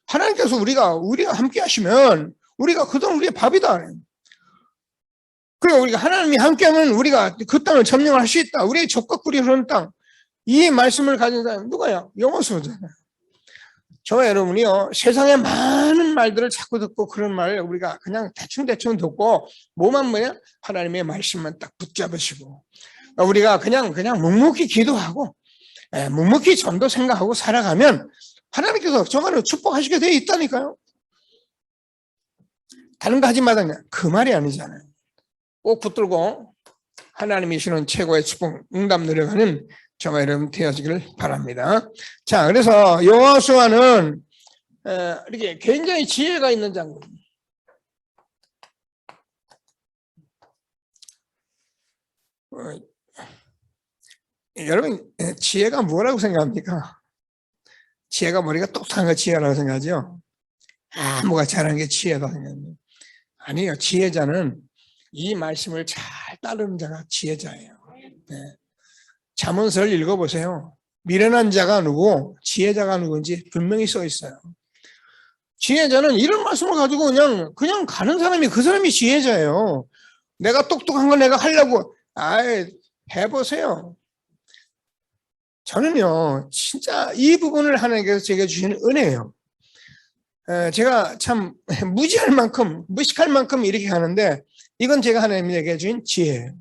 [SPEAKER 1] 하나님께서 우리가 함께 하시면 우리가 그 땅 우리의 밥이다. 그리고 우리가 하나님이 함께하면 우리가 그 땅을 점령할 수 있다. 우리의 젖과 꿀이 흐르는 땅. 이 말씀을 가진 사람 누가요? 여호수아잖아요. 저와 여러분이요, 세상의 많은 말들을 자꾸 듣고 그런 말을 우리가 그냥 대충 듣고 뭐만 하나님의 말씀만 딱 붙잡으시고 우리가 그냥 묵묵히 기도하고 묵묵히 전도 생각하고 살아가면 하나님께서 정말로 축복하시게 되어 있다니까요. 다른 거 하지 마다 그 말이 아니잖아요. 꼭 붙들고 하나님이 주시는 최고의 축복 응답 누려가는 저와 여러분 되어지기를 바랍니다. 자, 그래서 여호수아는 이렇게 굉장히 지혜가 있는 장군. 여러분 지혜가 뭐라고 생각합니까? 지혜가 머리가 똑똑한 거 지혜라고 생각하죠? 뭐가 잘하는 게 지혜다 생각합니다. 아니요, 지혜자는 이 말씀을 잘 따르는 자가 지혜자예요. 네. 잠언서를 읽어보세요. 미련한 자가 누구, 지혜자가 누군지 분명히 써 있어요. 지혜자는 이런 말씀을 가지고 그냥 가는 사람이 그 사람이 지혜자예요. 내가 똑똑한 거 내가 하려고 해보세요. 저는요 진짜 이 부분을 하나님께서 제게 주신 은혜예요. 제가 참 무식할 만큼 이렇게 하는데 이건 제가 하나님에게 주신 지혜예요.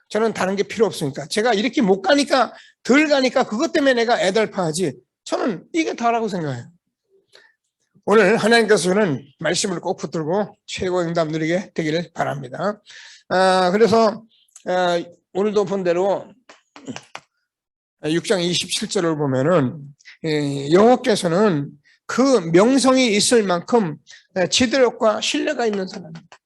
[SPEAKER 1] 저는 다른 게 필요 없으니까. 제가 이렇게 못 가니까 덜 가니까 그것 때문에 내가 애달파하지. 저는 이게 다라고 생각해요. 오늘 하나님께서 주는 말씀을 꼭 붙들고 최고의 응답 누리게 되기를 바랍니다. 그래서 오늘도 본 대로 6장 27절을 보면은 여호와께서는 그 명성이 있을 만큼 지도력과 신뢰가 있는 사람입니다.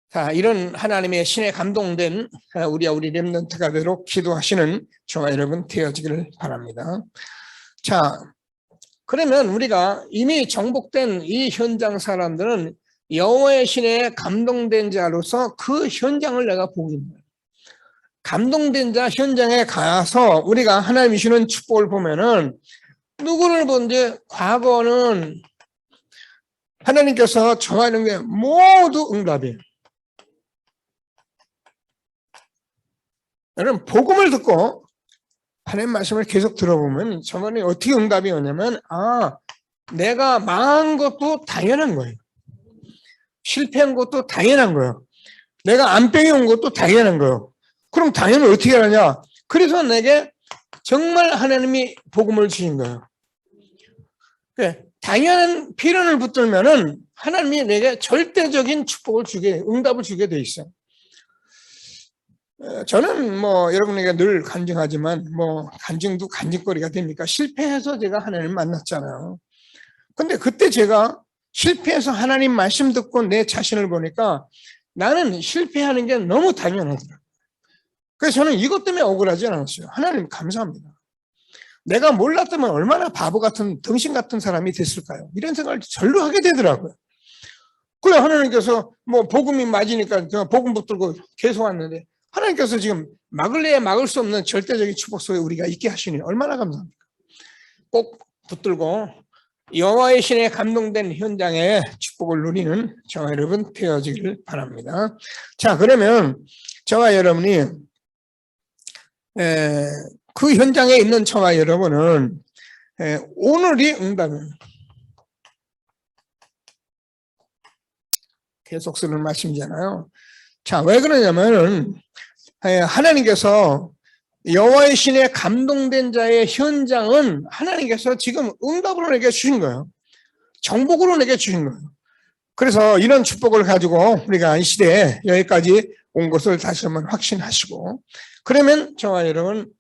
[SPEAKER 1] 자, 이런 하나님의 신에 감동된 우리 렘넌트가 되도록 기도하시는 저와 여러분 되어지기를 바랍니다. 자, 그러면 우리가 이미 정복된 이 현장 사람들은 여호와의 신에 감동된 자로서 그 현장을 내가 보기입니다. 감동된 자 현장에 가서 우리가 하나님이 주는 축복을 보면은 누구를 본지 과거는 하나님께서 정하는 게 모두 응답이에요. 여러분 복음을 듣고 하나님 말씀을 계속 들어보면 저번에 어떻게 응답이 오냐면 내가 망한 것도 당연한 거예요. 실패한 것도 당연한 거예요. 내가 암병이 온 것도 당연한 거예요. 그럼 당연히 어떻게 하냐? 그래서 내게 정말 하나님이 복음을 주신 거예요. 당연한 필연을 붙들면은 하나님이 내게 절대적인 축복을 응답을 주게 돼 있어요. 저는 여러분에게 늘 간증하지만 간증도 간증거리가 됩니까? 실패해서 제가 하나님을 만났잖아요. 근데 그때 제가 실패해서 하나님 말씀 듣고 내 자신을 보니까 나는 실패하는 게 너무 당연하더라고요. 그래서 저는 이것 때문에 억울하지 않았어요. 하나님 감사합니다. 내가 몰랐다면 얼마나 바보 같은 덩신 같은 사람이 됐을까요? 이런 생각을 절로 하게 되더라고요. 그래 하나님께서 복음이 맞으니까 제가 복음 붙들고 계속 왔는데 하나님께서 지금 막을래야 막을 수 없는 절대적인 축복 속에 우리가 있게 하시니 얼마나 감사합니까? 꼭 붙들고 여호와의 신에 감동된 현장에 축복을 누리는 저와 여러분 되어지기를 바랍니다. 자, 그러면 저와 여러분이 그 현장에 있는 저와 여러분은 오늘이 응답입니다. 계속 쓰는 말씀이잖아요. 자, 왜 그러냐면은 하나님께서 여호와의 신에 감동된 자의 현장은 하나님께서 지금 응답으로 내게 주신 거예요. 정복으로 내게 주신 거예요. 그래서 이런 축복을 가지고 우리가 이 시대에 여기까지 온 것을 다시 한번 확신하시고 그러면 저와 여러분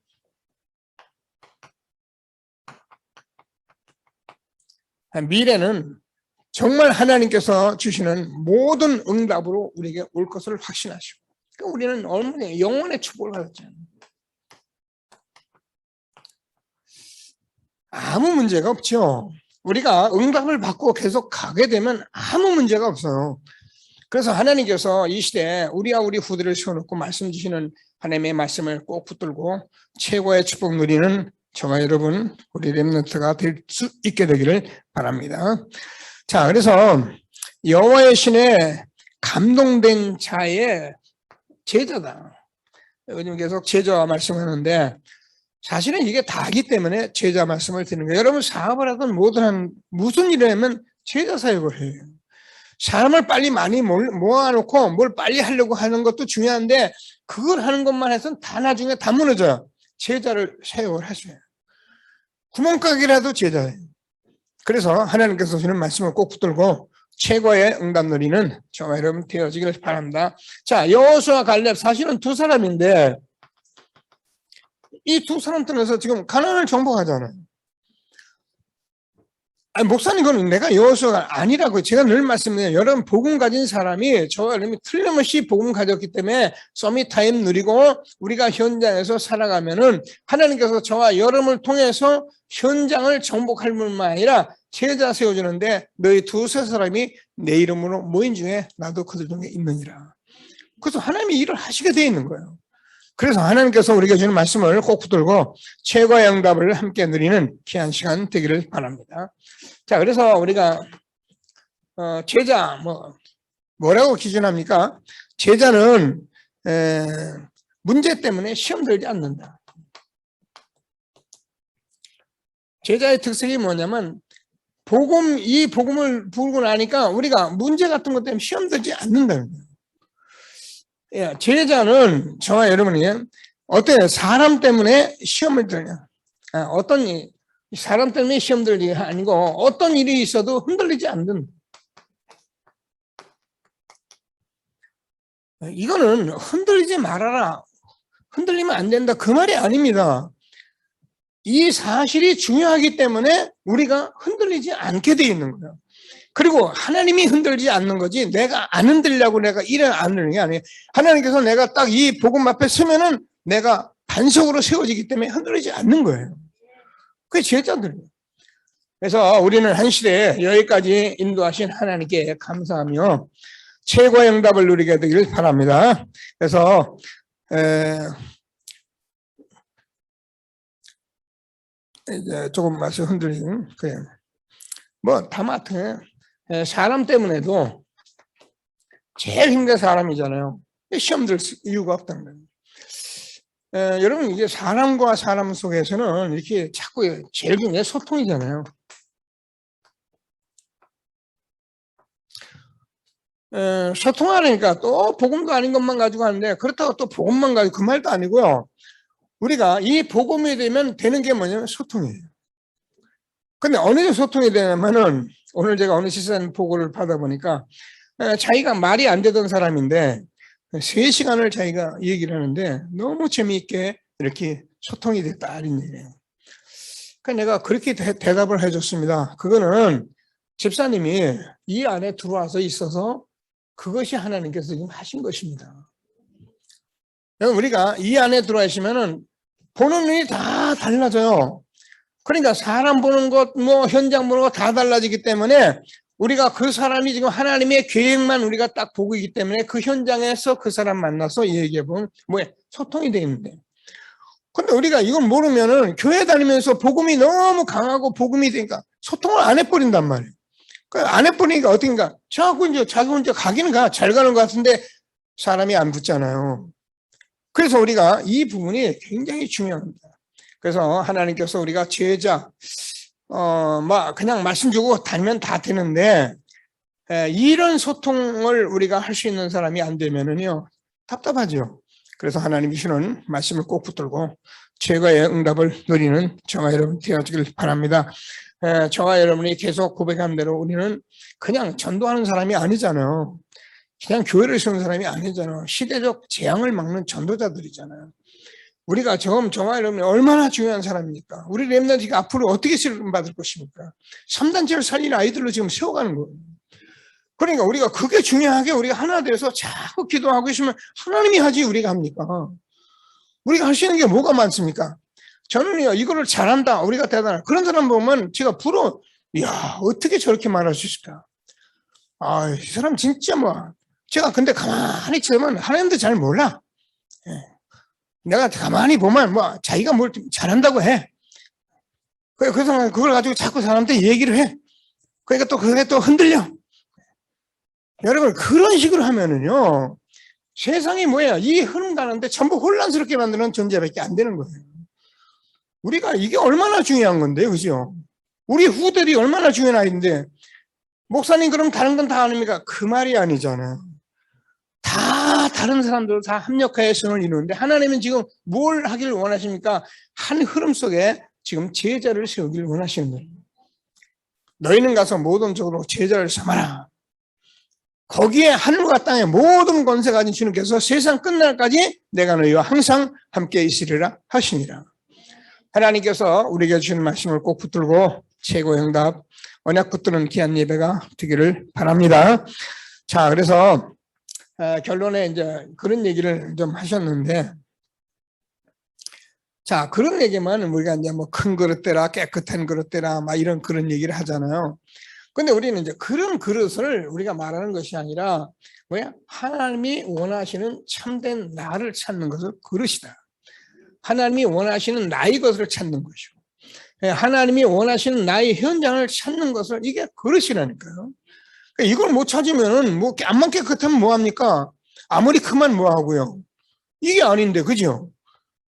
[SPEAKER 1] 미래는 정말 하나님께서 주시는 모든 응답으로 우리에게 올 것을 확신하시고 우리는 얼마나 영원의 축복을 받았잖아요. 아무 문제가 없죠. 우리가 응답을 받고 계속 가게 되면 아무 문제가 없어요. 그래서 하나님께서 이 시대에 우리와 우리 후대를 세워놓고 말씀 주시는 하나님의 말씀을 꼭 붙들고 최고의 축복 누리는 저와 여러분, 우리 렘넌트가 될 수 있게 되기를 바랍니다. 자, 그래서 여호와의 신에 감동된 자의 제자다. 요즘 계속 제자와 말씀하는데 사실은 이게 다기 때문에 제자 말씀을 드리는 거예요. 여러분 사업을 하든 뭐든 하는 무슨 일을 하면 제자 사역을 해요. 사람을 빨리 많이 모아놓고 뭘 빨리 하려고 하는 것도 중요한데 그걸 하는 것만 해서는 다 나중에 다 무너져요. 제자를 사역을 하셔요. 구멍가게라도 제자예요. 그래서 하나님께서 주는 말씀을 꼭 붙들고 최고의 응답 누리는 저와 여러분 되어지기를 바랍니다. 자, 여호수아 갈렙 사실은 두 사람인데 이 두 사람 통해서 지금 가나안을 정복하잖아요. 아니, 목사님, 그건 내가 여호수아가 아니라고 제가 늘 말씀드려요. 여러분 복음 가진 사람이 저와 여러분이 틀림없이 복음 가졌기 때문에 서밋 타임 누리고 우리가 현장에서 살아가면은 하나님께서 저와 여러분을 통해서 현장을 정복할 뿐만 아니라 제자 세워주는데 너희 두세 사람이 내 이름으로 모인 중에 나도 그들 중에 있느니라. 그래서 하나님이 일을 하시게 돼 있는 거예요. 그래서 하나님께서 우리에게 주는 말씀을 꼭 붙들고 최고의 응답을 함께 누리는 귀한 시간 되기를 바랍니다. 자, 그래서 우리가 제자 뭐라고 기준합니까? 제자는 문제 때문에 시험 들지 않는다. 제자의 특색이 뭐냐면 이 복음을 부르고 나니까 우리가 문제 같은 것 때문에 시험 들지 않는다는 거예요. 예, 제자는 저와 여러분이 어떤 사람 때문에 시험을 들냐, 어떤 사람 때문에 시험 들기 아니고 어떤 일이 있어도 흔들리지 않는, 이거는 흔들리지 말아라, 흔들리면 안 된다 그 말이 아닙니다. 이 사실이 중요하기 때문에 우리가 흔들리지 않게 돼 있는 거예요. 그리고 하나님이 흔들리지 않는 거지 내가 안 흔들려고 내가 일을 안 하는 게 아니에요. 하나님께서 내가 딱 이 복음 앞에 서면은 내가 반석으로 세워지기 때문에 흔들리지 않는 거예요. 그게 제자들이에요. 그래서 우리는 한 시대에 여기까지 인도하신 하나님께 감사하며 최고의 응답을 누리게 되기를 바랍니다. 그래서 이제 조금 말씀 흔들리는 그래요. 뭐 다 맡아. 사람 때문에도 제일 힘든 사람이잖아요. 시험 들 이유가 없다는 거예요. 여러분 이게 사람과 사람 속에서는 이렇게 자꾸 제일 중요한 게 소통이잖아요. 소통하려니까 또 복음도 아닌 것만 가지고 하는데 그렇다고 또 복음만 가지고 그 말도 아니고요. 우리가 이 복음이 되는 게 뭐냐면 소통이에요. 근데 어느 소통이 되냐면은 오늘 제가 어느 시선 보고를 받아보니까 자기가 말이 안 되던 사람인데 3시간을 자기가 얘기를 하는데 너무 재미있게 이렇게 소통이 됐다 이런 얘기예요. 그러니까 내가 그렇게 대답을 해줬습니다. 그거는 집사님이 이 안에 들어와서 있어서 그것이 하나님께서 지금 하신 것입니다. 우리가 이 안에 들어와 있으면은 보는 눈이 다 달라져요. 그러니까 사람 보는 것, 현장 보는 것 다 달라지기 때문에 우리가 그 사람이 지금 하나님의 계획만 우리가 딱 보고 있기 때문에 그 현장에서 그 사람 만나서 얘기해보면 소통이 되어 있는데. 근데 우리가 이건 모르면은 교회 다니면서 복음이 너무 강하고 복음이 되니까 소통을 안 해버린단 말이에요. 안 해버리니까 어떻게인가 자꾸 이제 자기 혼자 가기는 잘 가는 것 같은데 사람이 안 붙잖아요. 그래서 우리가 이 부분이 굉장히 중요합니다. 그래서 하나님께서 우리가 제자, 그냥 말씀 주고 다니면 다 되는데, 이런 소통을 우리가 할 수 있는 사람이 안 되면은요, 답답하죠. 그래서 하나님이 주는 말씀을 꼭 붙들고 최고의 응답을 누리는 저와 여러분 되어주길 바랍니다. 저와 여러분이 계속 고백한 대로 우리는 그냥 전도하는 사람이 아니잖아요. 그냥 교회를 세우는 사람이 아니잖아요. 시대적 재앙을 막는 전도자들이잖아요. 우리가 저와 여러분이 얼마나 중요한 사람입니까? 우리 렘넌트가 앞으로 어떻게 쓰임받을 것입니까? 3단체를 살리는 아이들로 지금 세워가는 거예요. 그러니까 우리가 그게 중요하게 우리가 하나 돼서 자꾸 기도하고 있으면 하나님이 하지 우리가 합니까? 우리가 할 수 있는 게 뭐가 많습니까? 저는요 이거를 잘한다 우리가 대단하다 그런 사람 보면 제가 부러워. 이야, 어떻게 저렇게 말할 수 있을까? 아, 이 사람 진짜 뭐, 제가 근데 가만히 보면 하나님도 잘 몰라. 예. 내가 가만히 보면 뭐 자기가 뭘 잘한다고 해. 그래서 그걸 가지고 자꾸 사람한테 얘기를 해. 그러니까 또 그게 또 흔들려. 여러분, 그런 식으로 하면은요, 세상이 뭐야? 이 흐름 가는데 전부 혼란스럽게 만드는 존재밖에 안 되는 거예요. 우리가 이게 얼마나 중요한 건데, 그죠? 우리 후대들이 얼마나 중요한 아이인데, 목사님 그럼 다른 건 다 아닙니까? 그 말이 아니잖아요. 다 다른 사람들 다 합력하여 선을 이루는데 하나님은 지금 뭘 하기를 원하십니까? 한 흐름 속에 지금 제자를 세우기를 원하시는 거예요. 너희는 가서 모든 쪽으로 제자를 삼아라. 거기에 하늘과 땅의 모든 권세 가진 주님께서 세상 끝날까지 내가 너희와 항상 함께 있으리라 하시니라. 하나님께서 우리에게 주신 말씀을 꼭 붙들고 최고의 응답, 언약 붙드는 귀한 예배가 되기를 바랍니다. 자, 그래서 결론에 이제 그런 얘기를 좀 하셨는데, 자, 그런 얘기만 우리가 이제 뭐 큰 그릇 대라, 깨끗한 그릇 대라, 막 이런 그런 얘기를 하잖아요. 근데 우리는 이제 그런 그릇을 우리가 말하는 것이 아니라, 뭐야? 하나님이 원하시는 참된 나를 찾는 것을 그릇이다. 하나님이 원하시는 나의 것을 찾는 것이고, 하나님이 원하시는 나의 현장을 찾는 것을 이게 그릇이라니까요. 이걸 못 찾으면 뭐 암만 깨끗하면 뭐합니까? 아무리 크면 뭐하고요? 이게 아닌데, 그죠?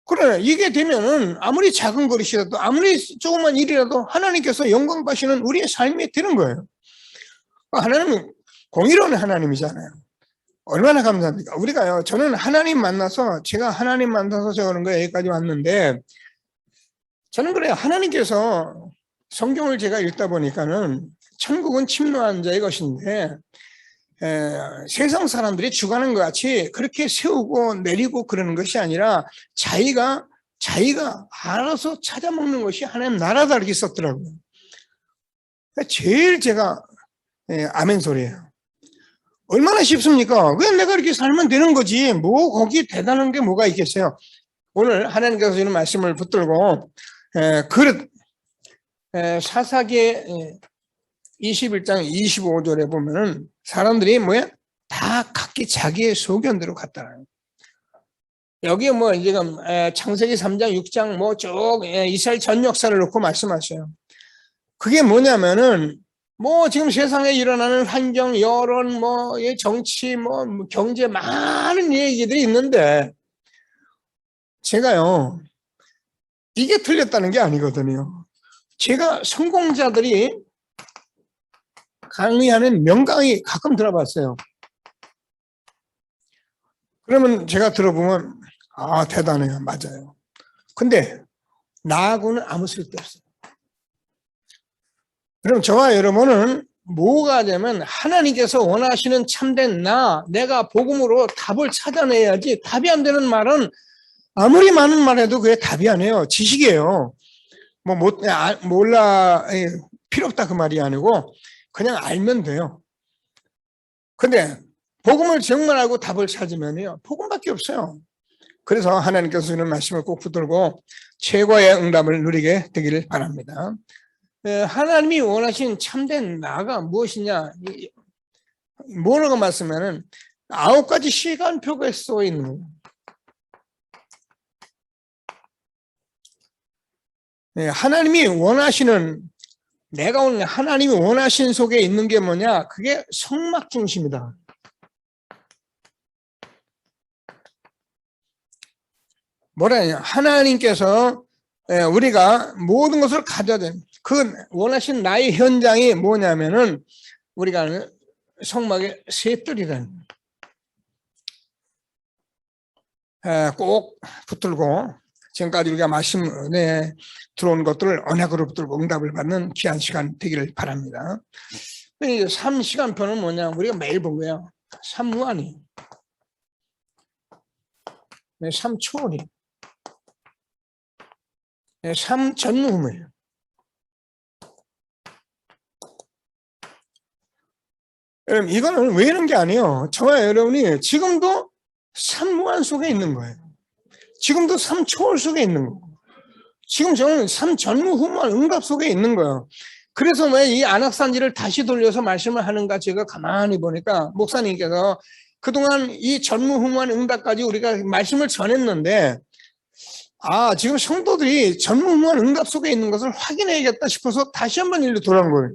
[SPEAKER 1] 그래, 이게 되면은 아무리 작은 그릇이라도 아무리 조그만 일이라도 하나님께서 영광 받으시는 우리의 삶이 되는 거예요. 하나님은 공의로운 하나님이잖아요. 얼마나 감사합니까? 우리가요, 저는 하나님 만나서 제가 하나님 만나서 저러는 거에 여기까지 왔는데, 저는 그래요. 하나님께서 성경을 제가 읽다 보니까는 천국은 침노한 자의 것인데 세상 사람들이 주관하는 것 같이 그렇게 세우고 내리고 그러는 것이 아니라 자기가 알아서 찾아먹는 것이 하나님 나라다 이렇게 썼더라고요. 제일 제가 아멘 소리예요. 얼마나 쉽습니까? 그냥 내가 이렇게 살면 되는 거지. 뭐 거기 대단한 게 뭐가 있겠어요. 오늘 하나님께서 주는 말씀을 붙들고 그릇 사사기의 21장 25절에 보면은 사람들이 뭐야? 다 각기 자기의 소견대로 갔다. 여기에 뭐 지금 창세기 3장 6장 뭐 쭉 이스라엘 전 역사를 놓고 말씀하셔요. 그게 뭐냐면은 뭐 지금 세상에 일어나는 환경, 여론, 뭐 정치, 뭐 경제 많은 얘기들이 있는데 제가요 이게 틀렸다는 게 아니거든요. 제가 성공자들이 강의하는 명강의 가끔 들어봤어요. 그러면 제가 들어보면 아 대단해요. 맞아요. 근데 나하고는 아무 쓸데없어요. 그럼 저와 여러분은 뭐가 되면 하나님께서 원하시는 참된 내가 복음으로 답을 찾아내야지. 답이 안 되는 말은 아무리 많은 말해도 그게 답이 아니에요. 지식이에요. 뭐 몰라 필요 없다 그 말이 아니고 그냥 알면 돼요. 근데 복음을 정말 알고 답을 찾으면요 복음밖에 없어요. 그래서 하나님께서 주는 말씀을 꼭 붙들고 최고의 응답을 누리게 되기를 바랍니다. 하나님이 원하신 참된 나가 무엇이냐? 뭐라고 말씀하면 9가지 시간표가 써 있는 거예요. 하나님이 원하시는 내가 오늘 하나님이 원하신 속에 있는 게 뭐냐? 그게 성막 중심이다. 뭐라냐? 하나님께서 우리가 모든 것을 가져야 돼. 그 원하신 나의 현장이 뭐냐면은 우리가 성막의 세 뜰이라는 꼭 붙들고 지금까지 우리가 말씀에 들어온 것들을 언약으로 붙들고 응답을 받는 귀한 시간 되기를 바랍니다. 3시간표는 뭐냐? 우리가 매일 본 거야. 3무한이 3초월이 3전후문이에요. 여러분 이거는 왜 이런 게 아니에요. 저와 여러분이 지금도 3무한 속에 있는 거예요. 지금도 3초월 속에 있는 거고 지금 저는 3전후무한 응답 속에 있는 거예요. 그래서 왜 이 안악산지를 다시 돌려서 말씀을 하는가 제가 가만히 보니까 목사님께서 그동안 이 전무후무한 응답까지 우리가 말씀을 전했는데 지금 성도들이 전무후무한 응답 속에 있는 것을 확인해야겠다 싶어서 다시 한번 일로 돌아온 거예요.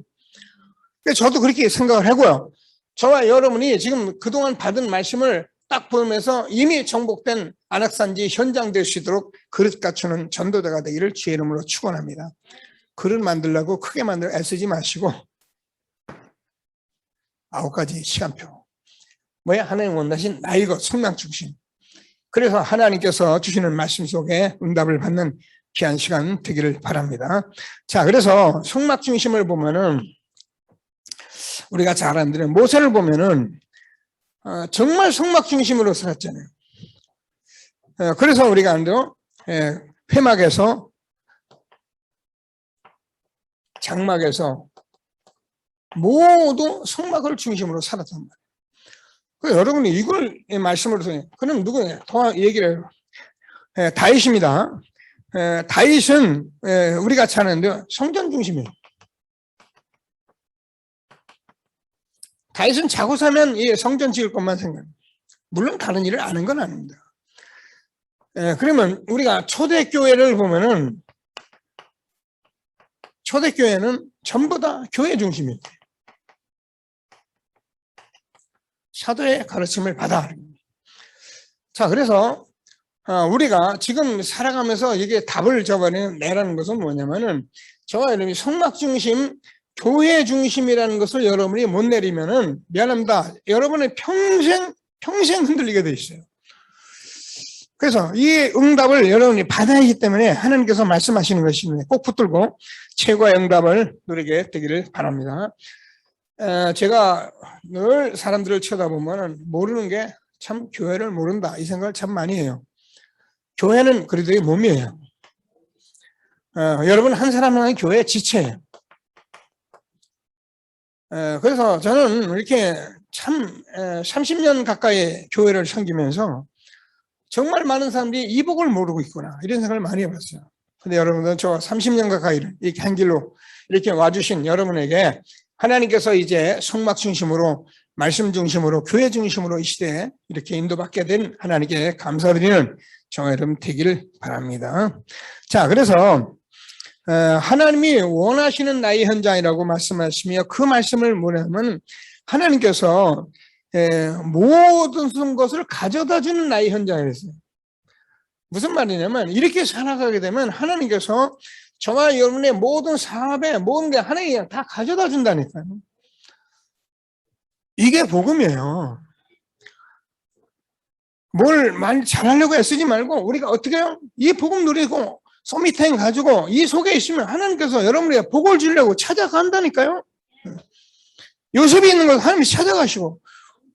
[SPEAKER 1] 저도 그렇게 생각을 하고요. 저와 여러분이 지금 그동안 받은 말씀을 딱 보면서 이미 정복된 안악산지 현장 될 수 있도록 그릇 갖추는 전도자가 되기를 주의 이름으로 축원합니다. 그릇 만들려고 크게 만들어 애쓰지 마시고 9가지 시간표. 뭐야? 하나님 원하신 나의 것, 성막 중심. 그래서 하나님께서 주시는 말씀 속에 응답을 받는 귀한 시간 되기를 바랍니다. 자, 그래서 성막 중심을 보면은 우리가 잘 아는 대로 모세를 보면은 정말 성막 중심으로 살았잖아요. 그래서 우리가 아는 대로 회막에서 장막에서 모두 성막을 중심으로 살았단 말이에요. 여러분이 이걸 말씀으로 해요. 그럼 누구예요? 더 얘기를 해요. 다윗입니다. 다윗은 우리가 잘 아는데요. 성전 중심이에요. 다윗은 자고 사면 성전 지을 것만 생각해요. 물론 다른 일을 아는 건 아닙니다. 그러면 우리가 초대교회를 보면은 초대교회는 전부 다 교회 중심이에요. 사도의 가르침을 받아. 자, 그래서 우리가 지금 살아가면서 이게 답을 내라는 것은 뭐냐면은 저와 여러분이 성막 중심, 교회 중심이라는 것을 여러분이 못 내리면은 미안합니다. 여러분의 평생 흔들리게 돼 있어요. 그래서 이 응답을 여러분이 받아야 하기 때문에 하나님께서 말씀하시는 것입니다. 꼭 붙들고 최고의 응답을 누리게 되기를 바랍니다. 제가 늘 사람들을 쳐다보면 모르는 게 참 교회를 모른다 이 생각을 참 많이 해요. 교회는 그리스도의 몸이에요. 여러분 한 사람 하나의 교회의 지체예요. 그래서 저는 이렇게 참 30년 가까이 교회를 섬기면서 정말 많은 사람들이 이 복을 모르고 있구나 이런 생각을 많이 해봤어요. 근데 여러분들 저 30년 가까이 이렇게 한 길로 이렇게 와주신 여러분에게 하나님께서 이제 성막 중심으로 말씀 중심으로 교회 중심으로 이 시대에 이렇게 인도받게 된 하나님께 감사드리는 저와 여러분 되기를 바랍니다. 자, 그래서 하나님이 원하시는 나의 현장이라고 말씀하시며 그 말씀을 뭐냐면 하나님께서 모든 것을 가져다 주는 나의 현장이랬어요. 무슨 말이냐면 이렇게 살아가게 되면 하나님께서 저와 여러분의 모든 사업에 모든 게 하나님이 그냥 다 가져다 준다니까요. 이게 복음이에요. 뭘 많이 잘하려고 애쓰지 말고 우리가 어떻게 해요? 이 복음 누리고 소미탱 가지고 이 속에 있으면 하나님께서 여러분에게 복을 주려고 찾아간다니까요. 요셉이 있는 걸 하나님이 찾아가시고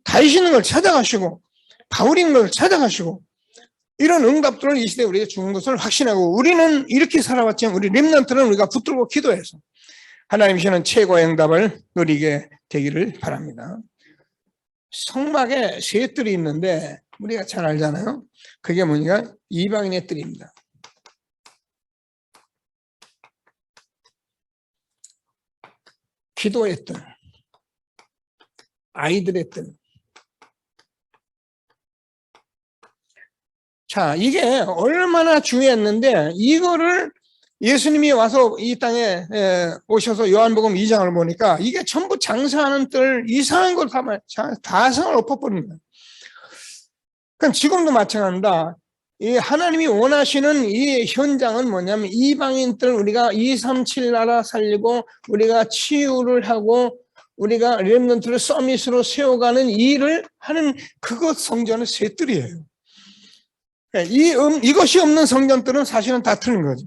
[SPEAKER 1] 다윗이 있는 걸 찾아가시고 바울이 있는 걸 찾아가시고 이런 응답들을 이 시대에 우리가 주는 것을 확신하고 우리는 이렇게 살아왔지만 우리 렘넌트는 우리가 붙들고 기도해서 하나님 주시는 최고의 응답을 누리게 되기를 바랍니다. 성막에 세 뜰이 있는데 우리가 잘 알잖아요. 그게 뭐냐? 이방인의 뜰입니다. 기도의 뜰, 아이들의 뜰. 자, 이게 얼마나 중요했는데 이거를 예수님이 와서 이 땅에 오셔서 요한복음 2장을 보니까 이게 전부 장사하는 뜰 이상한 걸 다 성을 엎어버린 거예요. 그럼 지금도 마찬가지입니다. 이 하나님이 원하시는 이 현장은 뭐냐면 이방인들 우리가 237 나라 살리고 우리가 치유를 하고 우리가 렘넌트를 서밋으로 세워가는 일을 하는 그것 성전의 세 뜰이에요. 이것이 없는 성전들은 사실은 다 틀린 거죠.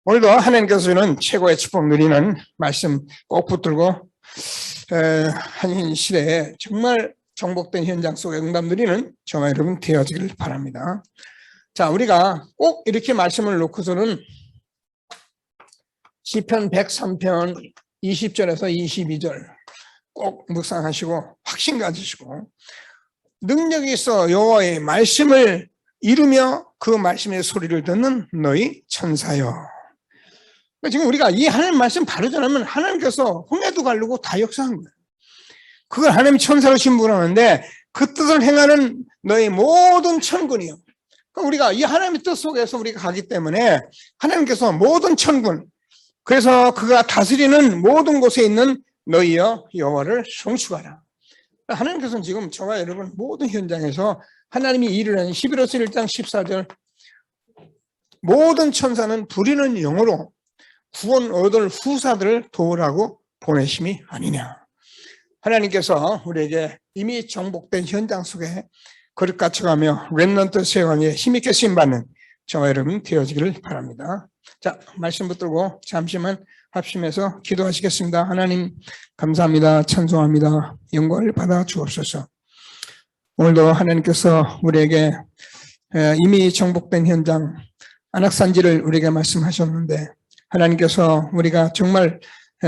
[SPEAKER 1] 오늘도 하나님께서 주는 최고의 축복 누리는 말씀 꼭 붙들고 한 시대에 정말 정복된 현장 속에 응답 누리는 저와 여러분 되어지길 바랍니다. 자, 우리가 꼭 이렇게 말씀을 놓고서는 시편 103편 20절에서 22절 꼭 묵상하시고 확신 가지시고 능력이 있어 여호와의 말씀을 이루며 그 말씀의 소리를 듣는 너희 천사여. 지금 우리가 이 하나님 말씀 바로 전하면 하나님께서 홍해도 가르고 다 역사한 거예요. 그걸 하나님 천사로 신분하는데 그 뜻을 행하는 너희 모든 천군이요. 그러니까 우리가 이 하나님의 뜻 속에서 우리가 가기 때문에 하나님께서 모든 천군, 그래서 그가 다스리는 모든 곳에 있는 너희여 여호와를 송축하라. 하나님께서는 지금 저와 여러분 모든 현장에서 하나님이 일을 하는 11호 1장 14절 모든 천사는 부리는 영으로 구원 얻을 후사들을 도우라고 보내심이 아니냐. 하나님께서 우리에게 이미 정복된 현장 속에 거룩 갇혀가며 렘넌트 세원에 힘있게 쓰임받는 저와 여러분 되어지기를 바랍니다. 자, 말씀 붙들고 잠시만 합심해서 기도하시겠습니다. 하나님 감사합니다. 찬송합니다. 영광을 받아 주옵소서. 오늘도 하나님께서 우리에게 이미 정복된 현장 안악산지를 우리에게 말씀하셨는데 하나님께서 우리가 정말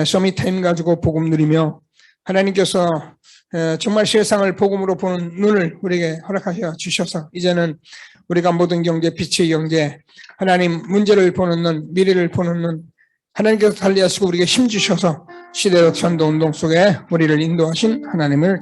[SPEAKER 1] 서밋타임 가지고 복음 누리며 하나님께서 정말 세상을 복음으로 보는 눈을 우리에게 허락하셔 주셔서 이제는 우리가 모든 경제, 빛의 경제, 하나님 문제를 보는 눈, 미래를 보는 눈, 하나님께서 달리하시고 우리에게 힘 주셔서 시대적 전도 운동 속에 우리를 인도하신 하나님을